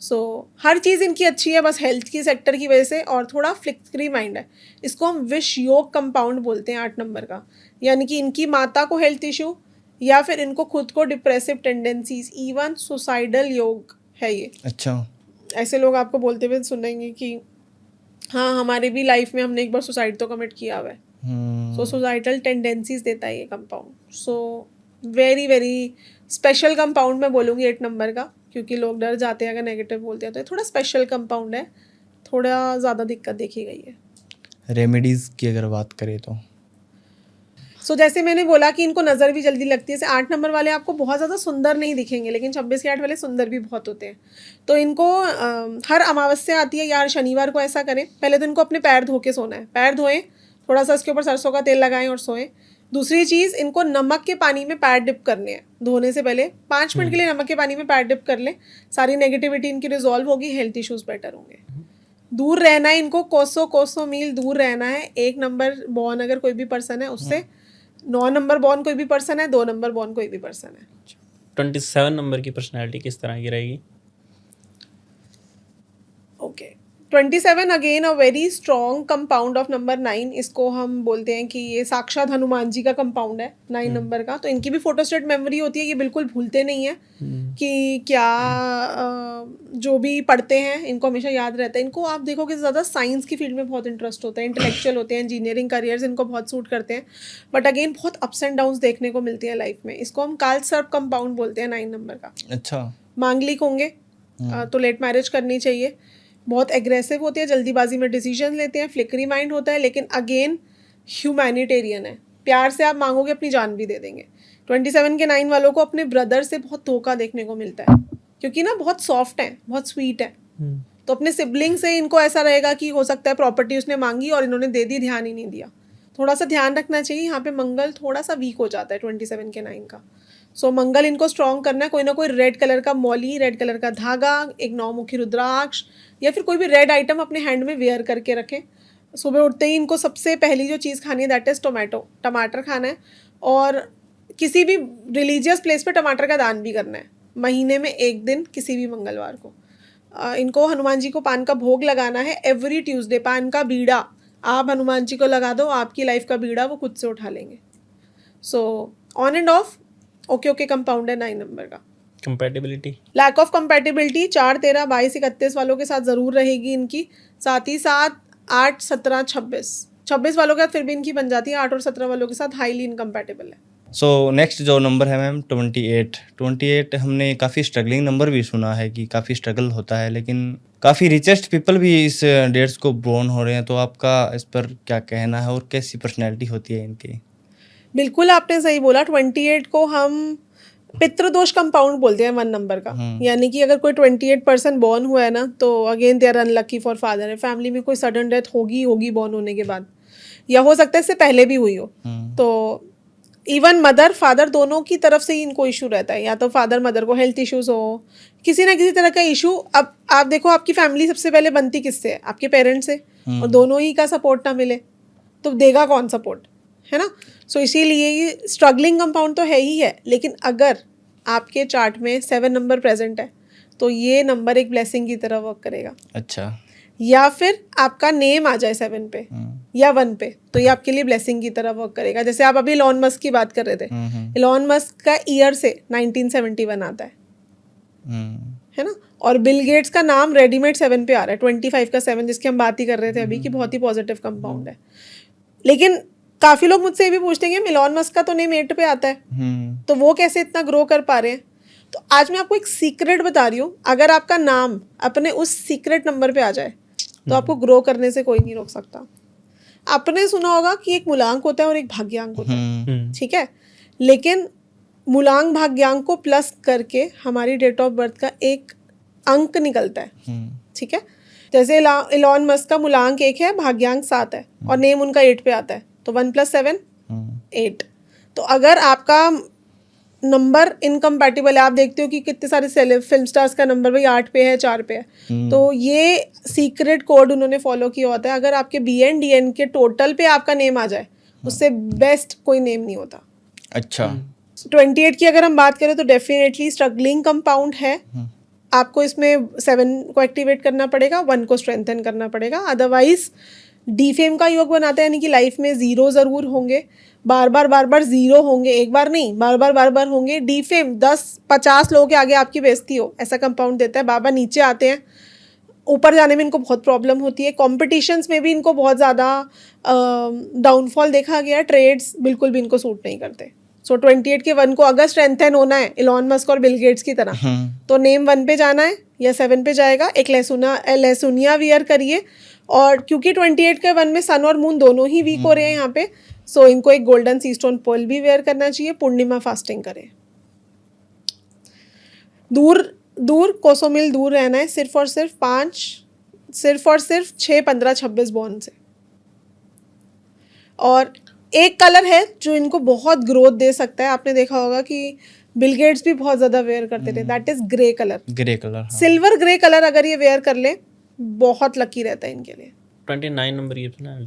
सो हर चीज़ इनकी अच्छी है, बस हेल्थ की सेक्टर की वजह से, और थोड़ा फ्लिक्री माइंड है। इसको हम विश योग कंपाउंड बोलते हैं 8 नंबर का, यानी कि इनकी माता को हेल्थ इशू, या फिर इनको खुद को डिप्रेसिव टेंडेंसीज, इवन सुसाइडल योग है ये। अच्छा। ऐसे लोग आपको बोलते हुए सुनेंगे कि हाँ हमारे भी लाइफ में हमने एक बार सुसाइड तो कमिट किया हुआ है। सो सुसाइडल टेंडेंसीज देता है ये compound. So very very special compound मैं बोलूँगी 8 नंबर का, क्योंकि लोग डर जाते हैं अगर नेगेटिव बोलते हैं, तो ये थोड़ा स्पेशल कंपाउंड है, थोड़ा ज़्यादा दिक्कत देखी गई है। रेमेडीज़ की अगर बात करें तो सो जैसे मैंने बोला कि इनको नज़र भी जल्दी लगती है। जैसे 8 नंबर वाले आपको बहुत ज़्यादा सुंदर नहीं दिखेंगे, लेकिन 26 के 8 वाले सुंदर भी बहुत होते हैं। तो इनको हर अमावस्या आती है यार, शनिवार को ऐसा करें, पहले तो इनको अपने पैर धो के सोना है। पैर धोएं, थोड़ा सा इसके ऊपर सरसों का तेल लगाएं और सोएं। दूसरी चीज़, इनको नमक के पानी में पैर डिप करने हैं धोने से पहले। 5 मिनट के लिए नमक के पानी में पैर डिप कर लें, सारी नेगेटिविटी इनकी रिजॉल्व होगी, हेल्थ इश्यूज़ बेटर होंगे। दूर रहना है इनको, कोसों मील दूर रहना है। 1 नंबर बॉर्न अगर कोई भी पर्सन है उससे, 9 नंबर बॉर्न कोई भी पर्सन है, 2 नंबर बॉर्न कोई भी पर्सन है। 27 नंबर की पर्सनैलिटी किस तरह की रहेगी? Okay, 27 again a very strong compound of number 9। इसको हम बोलते हैं कि ये साक्षात हनुमान जी का कंपाउंड है 9 नंबर का। तो इनकी भी फोटोस्टेट मेमोरी होती है, ये बिल्कुल भूलते नहीं है कि क्या जो भी पढ़ते हैं इनको हमेशा याद रहता है। इनको आप देखोगे ज़्यादा साइंस की फील्ड में बहुत इंटरेस्ट होता है, इंटेलेक्चुअल होते हैं, इंजीनियरिंग करियर्स इनको बहुत सूट करते हैं, बट अगेन बहुत अप्स एंड डाउन्स देखने को मिलती है लाइफ में। इसको हम काल सर्प कंपाउंड बोलते हैं 9 नंबर का। अच्छा। मांगलिक होंगे तो लेट मैरिज करनी चाहिए। बहुत एग्रेसिव होते हैं, जल्दीबाजी में डिसीजन लेते हैं, फ्लिकरी माइंड होता है, लेकिन अगेन ह्यूमैनिटेरियन है। प्यार से आप मांगोगे अपनी जान भी दे देंगे। 27 के 9 वालों को अपने ब्रदर से बहुत धोखा देखने को मिलता है, क्योंकि ना बहुत सॉफ्ट है, बहुत स्वीट है। तो अपने सिबलिंग से इनको ऐसा रहेगा कि हो सकता है प्रॉपर्टी उसने मांगी और इन्होंने दे दी, ध्यान ही नहीं दिया। थोड़ा सा ध्यान रखना चाहिए, यहाँ पे मंगल थोड़ा सा वीक हो जाता है 27 के 9 का। सो मंगल इनको स्ट्रॉन्ग करना है। कोई ना कोई रेड कलर का मौली, रेड कलर का धागा, एक 9-मुखी रुद्राक्ष, या फिर कोई भी रेड आइटम अपने हैंड में वेयर करके रखें। सुबह उठते ही इनको सबसे पहली जो चीज़ खानी है दैट इज़ टोमेटो, टमाटर खाना है। और किसी भी रिलीजियस प्लेस पे टमाटर का दान भी करना है, महीने में 1 दिन किसी भी मंगलवार को। इनको हनुमान जी को पान का भोग लगाना है एवरी ट्यूसडे। पान का बीड़ा आप हनुमान जी को लगा दो, आपकी लाइफ का बीड़ा वो खुद से उठा लेंगे। So on end of okay compound है 9 नंबर का। कंपैटिबिलिटी, लैक ऑफ कंपैटिबिलिटी 4, 13, 22, 31 वालों के साथ ज़रूर रहेगी इनकी। साथ ही साथ 8, 17, 26 वालों के साथ फिर भी इनकी बन जाती है। 8 और 17 वालों के साथ हाईली इनकम्पैटिबल है। सो नेक्स्ट जो नंबर है मैम 28 हमने काफ़ी स्ट्रगलिंग नंबर भी सुना है कि काफ़ी स्ट्रगल होता है, लेकिन काफ़ी रिचेस्ट पीपल भी इस डेट्स को बोर्न हो रहे हैं। तो आपका इस पर क्या कहना है और कैसी पर्सनैलिटी होती है इनकी? बिल्कुल आपने सही बोला। 28 को हम पितृदोष कंपाउंड बोलते हैं 1 नंबर का। यानी कि अगर कोई 28% बॉर्न हुआ है ना, तो again they are unlucky for father है। फैमिली में कोई सडन डेथ होगी बॉर्न होने के बाद, या हो सकता है इससे पहले भी हुई हो। तो इवन मदर फादर दोनों की तरफ से ही इनको इशू रहता है, या तो फादर मदर को हेल्थ इश्यूज हो, किसी ना किसी तरह का इशू। अब आप देखो आपकी फैमिली सबसे पहले बनती किससे है? आपके पेरेंट्स से। और दोनों ही का सपोर्ट ना मिले तो देगा कौन सपोर्ट, है ना? सो इसीलिए ये स्ट्रगलिंग कंपाउंड तो है ही है, लेकिन अगर आपके चार्ट में 7 नंबर प्रेजेंट है तो ये नंबर एक ब्लेसिंग की तरह वर्क करेगा। अच्छा। या फिर आपका नेम आ जाए 7 पे या 1 पे, तो ये आपके लिए ब्लेसिंग की तरह वर्क करेगा। जैसे आप अभी इलॉन मस्क की बात कर रहे थे, इलॉन मस्क का ईयर से 1971 आता है ना? और बिल गेट्स का नाम रेडीमेड 7 पे आ रहा है, 25 का 7, जिसकी हम बात ही कर रहे थे अभी कि बहुत ही पॉजिटिव कंपाउंड है। लेकिन काफ़ी लोग मुझसे ये भी पूछते हैं कि इलॉन मस्क का तो नेम 8 पे आता है, तो वो कैसे इतना ग्रो कर पा रहे हैं? तो आज मैं आपको एक सीक्रेट बता रही हूँ। अगर आपका नाम अपने उस सीक्रेट नंबर पे आ जाए तो आपको ग्रो करने से कोई नहीं रोक सकता। आपने सुना होगा कि एक मूलांक होता है और एक भाग्यांक होता है, ठीक है? लेकिन मूलांक भाग्यांक को प्लस करके हमारी डेट ऑफ बर्थ का एक अंक निकलता है, ठीक है? जैसे इलॉन मस्क का मूलांक 1 है, भाग्यांक 7 है, और नेम उनका 8 पे आता है, तो 1 + 7 8। तो अगर आपका नंबर इनकम्पैटिबल है, आप देखते हो कि कितने सारे फिल्म स्टार्स का नंबर भाई 8 पे है, 4 पे है, तो ये सीक्रेट कोड उन्होंने फॉलो किया होता है। अगर आपके BN DN के टोटल पे आपका नेम आ जाए, उससे बेस्ट कोई नेम नहीं होता। अच्छा। 28 की अगर हम बात करें तो डेफिनेटली स्ट्रगलिंग कंपाउंड है। आपको इसमें 7 को एक्टिवेट करना पड़ेगा, 1 को स्ट्रेंथन करना पड़ेगा, अदरवाइज डीफेम का योग बनाता है, यानी कि लाइफ में जीरो ज़रूर होंगे, बार बार जीरो होंगे, एक बार नहीं बार बार होंगे। डीफेम 10-50 लोगों के आगे आपकी बेइज्जती हो, ऐसा कंपाउंड देता है। बाबा नीचे आते हैं, ऊपर जाने में इनको बहुत प्रॉब्लम होती है। कॉम्पिटिशन्स में भी इनको बहुत ज़्यादा डाउनफॉल देखा गया। ट्रेड्स बिल्कुल भी इनको सूट नहीं करते। सो 28 के 1 को अगर स्ट्रेंथन होना है इलॉन मस्क और बिल गेट्स की तरह, तो नेम 1 पे जाना है या 7 पे जाएगा। एक लेसुनिया वियर करिए, और क्योंकि 28 के 1 में सन और मून दोनों ही वीक हो रहे हैं यहाँ पे, सो इनको एक गोल्डन सी स्टोन पर्ल भी वेयर करना चाहिए। पूर्णिमा फास्टिंग करें। दूर कोसोमिल दूर रहना है, सिर्फ और सिर्फ 6, 15, 26 बॉर्न से। और एक कलर है जो इनको बहुत ग्रोथ दे सकता है, आपने देखा होगा कि बिल गेट्स भी बहुत ज़्यादा वेयर करते थे, that is grey colour. Grey colour, हाँ। सिल्वर ग्रे कलर अगर ये वेयर कर ले, बहुत लकी रहता है इनके लिए। 29 नंबर ये ना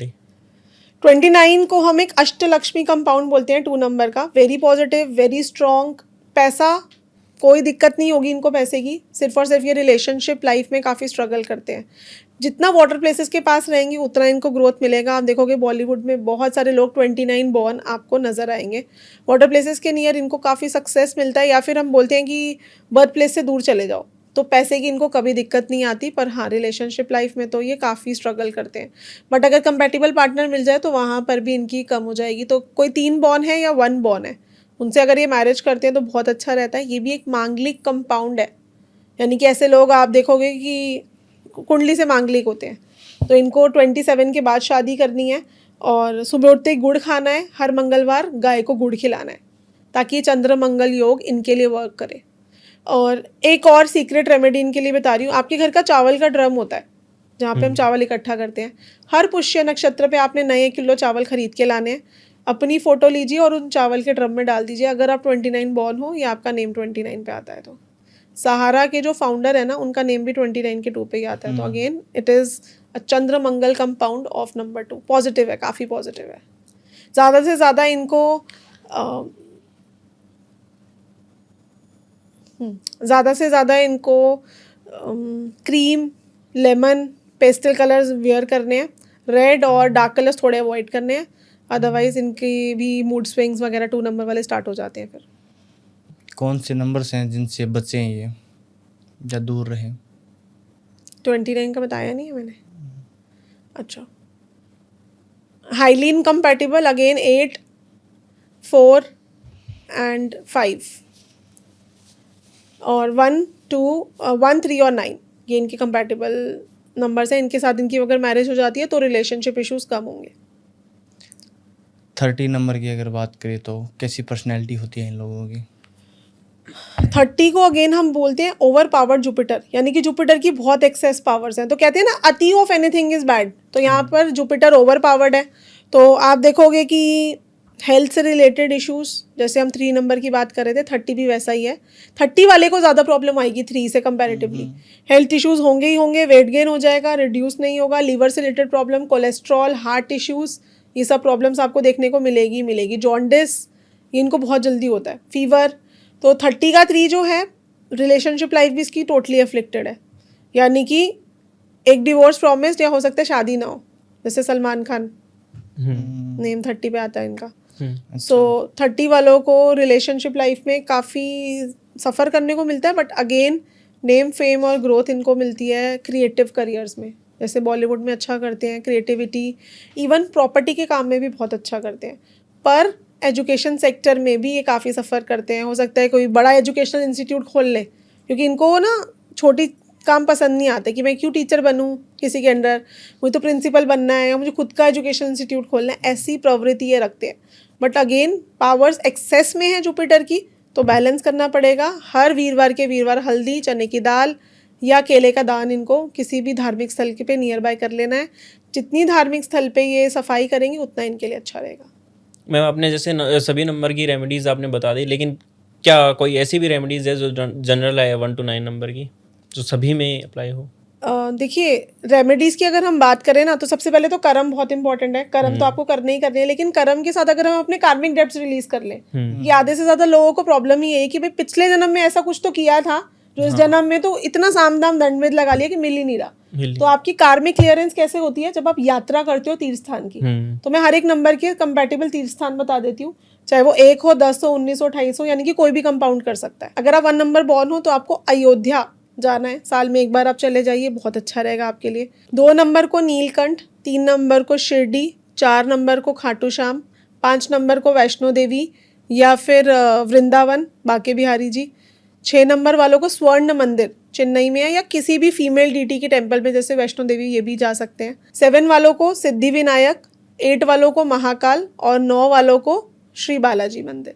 29 को हम एक अष्टलक्ष्मी कंपाउंड बोलते हैं, 2 नंबर का। वेरी पॉजिटिव, वेरी स्ट्रॉन्ग, पैसा कोई दिक्कत नहीं होगी इनको पैसे की। सिर्फ और सिर्फ ये रिलेशनशिप लाइफ में काफ़ी स्ट्रगल करते हैं। जितना वाटर प्लेसेस के पास रहेंगे उतना इनको ग्रोथ मिलेगा। आप देखोगे बॉलीवुड में बहुत सारे लोग 29 बॉर्न आपको नज़र आएंगे। वाटर प्लेसेस के नियर इनको काफ़ी सक्सेस मिलता है, या फिर हम बोलते हैं कि बर्थ प्लेस से दूर चले जाओ, तो पैसे की इनको कभी दिक्कत नहीं आती। पर हाँ, रिलेशनशिप लाइफ में तो ये काफ़ी स्ट्रगल करते हैं। बट अगर कंपैटिबल पार्टनर मिल जाए तो वहाँ पर भी इनकी कम हो जाएगी। तो कोई 3 बॉर्न है या 1 बॉर्न है, उनसे अगर ये मैरिज करते हैं तो बहुत अच्छा रहता है। ये भी एक मांगलिक कंपाउंड है, यानी कि ऐसे लोग आप देखोगे कि कुंडली से मांगलिक होते हैं। तो इनको 27 के बाद शादी करनी है, और सुबह उठते ही गुड़ खाना है, हर मंगलवार गाय को गुड़ खिलाना है, ताकि ये चंद्र मंगल योग इनके लिए वर्क करे। और एक और सीक्रेट रेमेडी इनके लिए बता रही हूँ। आपके घर का चावल का ड्रम होता है जहाँ पे हम चावल इकट्ठा करते हैं। हर पुष्य नक्षत्र पे आपने नए किलो चावल खरीद के लाने हैं। अपनी फ़ोटो लीजिए और उन चावल के ड्रम में डाल दीजिए। अगर आप 29 बॉर्न हो या आपका नेम 29 पे आता है तो। सहारा के जो फाउंडर है ना, उनका नेम भी 29 के 2 पे ही आता है। तो again it is a Chandra Mangal compound of number 2। Positive है, काफ़ी पॉजिटिव है। ज़्यादा से ज़्यादा इनको cream, lemon, pastel colours wear करने हैं। रेड और डार्क कलर्स थोड़े अवॉइड करने हैं, अदरवाइज इनके भी मूड स्विंग्स वगैरह 2 नंबर वाले स्टार्ट हो जाते हैं। फिर कौन से नंबर्स हैं जिनसे बचें ये या दूर रहें? 29 का बताया नहीं है मैंने। अच्छा, हाईली इनकम्पैटिबल अगेन 8, 4 एंड 5, और 1, 3 और 9 ये इनके कंपैटिबल नंबर्स हैं। इनके साथ इनकी अगर मैरिज हो जाती है तो रिलेशनशिप इश्यूज कम होंगे। 30 नंबर की अगर बात करें तो कैसी पर्सनैलिटी होती है इन लोगों की? 30 को अगेन हम बोलते हैं ओवर पावर्ड जुपिटर, यानी कि जुपिटर की बहुत एक्सेस पावर्स हैं। तो कहते हैं ना, अति ऑफ एनीथिंग इज बैड। तो यहाँ पर जुपिटर ओवर पावर्ड है। तो आप देखोगे कि हेल्थ से रिलेटेड इश्यूज, जैसे हम 3 नंबर की बात कर रहे थे, 30 भी वैसा ही है। 30 वाले को ज़्यादा प्रॉब्लम आएगी 3 से कंपैरेटिवली। हेल्थ इश्यूज होंगे ही होंगे, वेट गेन हो जाएगा, रिड्यूस नहीं होगा, लीवर से related problem, cholesterol, heart issues, ये सब प्रॉब्लम्स आपको देखने को मिलेगी। जॉन्डिस ये इनको बहुत जल्दी होता है, फीवर। तो 30 का 3 जो है, रिलेशनशिप लाइफ भी इसकी टोटली अफ्लिक्टेड है, यानी कि एक डिवोर्स प्रॉमिस्ड, या हो सकता है शादी ना हो, जैसे सलमान खान नेम 30 पे आता है इनका। सो 30 वालों को रिलेशनशिप लाइफ में काफ़ी सफ़र करने को मिलता है। बट अगेन नेम, फेम और ग्रोथ इनको मिलती है क्रिएटिव करियर्स में, जैसे बॉलीवुड में अच्छा करते हैं, क्रिएटिविटी, इवन प्रॉपर्टी के काम में भी बहुत अच्छा करते हैं। पर एजुकेशन सेक्टर में भी ये काफ़ी सफ़र करते हैं। हो सकता है कोई बड़ा एजुकेशनल इंस्टीट्यूट खोल ले, क्योंकि इनको ना छोटी काम पसंद नहीं आते कि मैं क्यों टीचर बनूं किसी के अंडर, मुझे तो प्रिंसिपल बनना है या मुझे खुद का एजुकेशन इंस्टीट्यूट खोलना है, ऐसी प्रवृत्ति ये रखते हैं। बट अगेन पावर्स एक्सेस में है जुपिटर की, तो बैलेंस करना पड़ेगा। हर वीरवार के वीरवार हल्दी, चने की दाल या केले का दान इनको किसी भी धार्मिक स्थल के पे नियर बाय कर लेना है। जितनी धार्मिक स्थल पे ये सफाई करेंगे उतना इनके लिए अच्छा रहेगा। मैम आपने जैसे सभी नंबर की रेमेडीज आपने बता दी, लेकिन क्या कोई ऐसी भी रेमेडीज है जो जनरल है 1 to 9 नंबर की, जो सभी में अप्लाई हो? देखिए, रेमेडीज़ की अगर हम बात करें ना, तो सबसे पहले तो कर्म बहुत इंपॉर्टेंट है। कर्म तो आपको करने ही करने हैं, लेकिन कर्म के साथ अगर हम अपने कार्मिक डेब्ट्स रिलीज कर लें, कि आधे से ज़्यादा लोगों को प्रॉब्लम ही है कि भाई पिछले जन्म में ऐसा कुछ तो किया था जो इस जन्म में तो इतना साम दाम दंड भेद लगा लिया कि मिल ही नहीं रहा। तो आपकी कार्मिक क्लियरेंस कैसे होती है? जब आप यात्रा करते हो तीर्थ स्थान की। तो मैं हर एक नंबर के कंपैटिबल तीर्थ स्थान बता देती हूँ, चाहे वो 1 हो, 10 हो, 19 हो, 28 हो, यानी कि कोई भी कंपाउंड कर सकता है। अगर आप 1 नंबर बॉर्न हो तो आपको अयोध्या जाना है, साल में एक बार आप चले जाइए, बहुत अच्छा रहेगा आपके लिए। 2 नंबर को नीलकंठ, 3 नंबर को शिरडी, 4 नंबर को खाटू श्याम, 5 नंबर को वैष्णो देवी या फिर वृंदावन बांके बिहारी जी। 6 नंबर वालों को स्वर्ण मंदिर चेन्नई में है, या किसी भी फीमेल डीटी के टेम्पल में जैसे वैष्णो देवी, ये भी जा सकते हैं। 7 वालों को सिद्धि विनायक, 8 वालों को महाकाल और 9 वालों को श्री बालाजी मंदिर।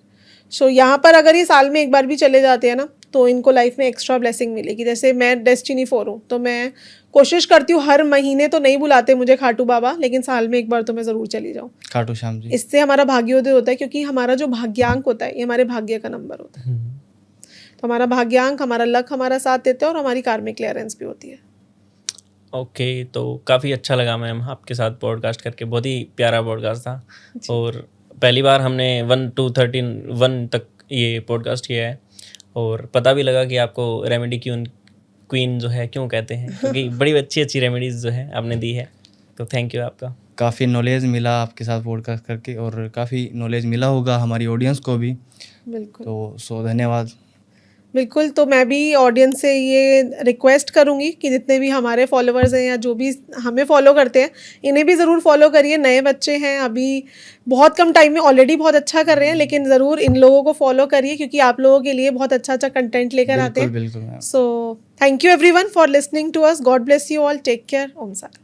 सो यहाँ पर अगर ये साल में एक बार भी चले जाते हैं ना, तो इनको लाइफ में एक्स्ट्रा ब्लेसिंग मिलेगी। जैसे मैं डेस्टिनी 4 हूँ, तो मैं कोशिश करती हूँ, हर महीने तो नहीं बुलाते मुझे खाटू बाबा, लेकिन साल में एक बार तो मैं ज़रूर चली जाऊँ खाटू श्याम जी। इससे हमारा भाग्योदय होता है, क्योंकि हमारा जो भाग्यांक होता है ये हमारे भाग्य का नंबर होता है। तो हमारा भाग्यांक, हमारा लक हमारा साथ देते हैं और हमारी कार्मिक क्लियरेंस भी होती है। ओके, तो काफ़ी अच्छा लगा मैम आपके साथ पॉडकास्ट करके, बहुत ही प्यारा पॉडकास्ट था। और पहली बार हमने 1 to 1 तक ये पॉडकास्ट किया है, और पता भी लगा कि आपको रेमेडी क्वीन जो है क्यों कहते हैं, क्योंकि बड़ी अच्छी अच्छी रेमेडीज़ जो है आपने दी है। तो थैंक यू आपका। काफ़ी नॉलेज मिला आपके साथ पॉडकास्ट करके, और काफ़ी नॉलेज मिला होगा हमारी ऑडियंस को भी। बिल्कुल, तो धन्यवाद। बिल्कुल। तो मैं भी ऑडियंस से ये रिक्वेस्ट करूँगी कि जितने भी हमारे फॉलोअर्स हैं या जो भी हमें फॉलो करते हैं, इन्हें भी ज़रूर फॉलो करिए। नए बच्चे हैं, अभी बहुत कम टाइम में ऑलरेडी बहुत अच्छा कर रहे हैं, लेकिन ज़रूर इन लोगों को फॉलो करिए, क्योंकि आप लोगों के लिए बहुत अच्छा अच्छा कंटेंट लेकर आते हैं। बिल्कुल ma'am. So thank you everyone for listening to us. God bless you all. Take care. Om Sai.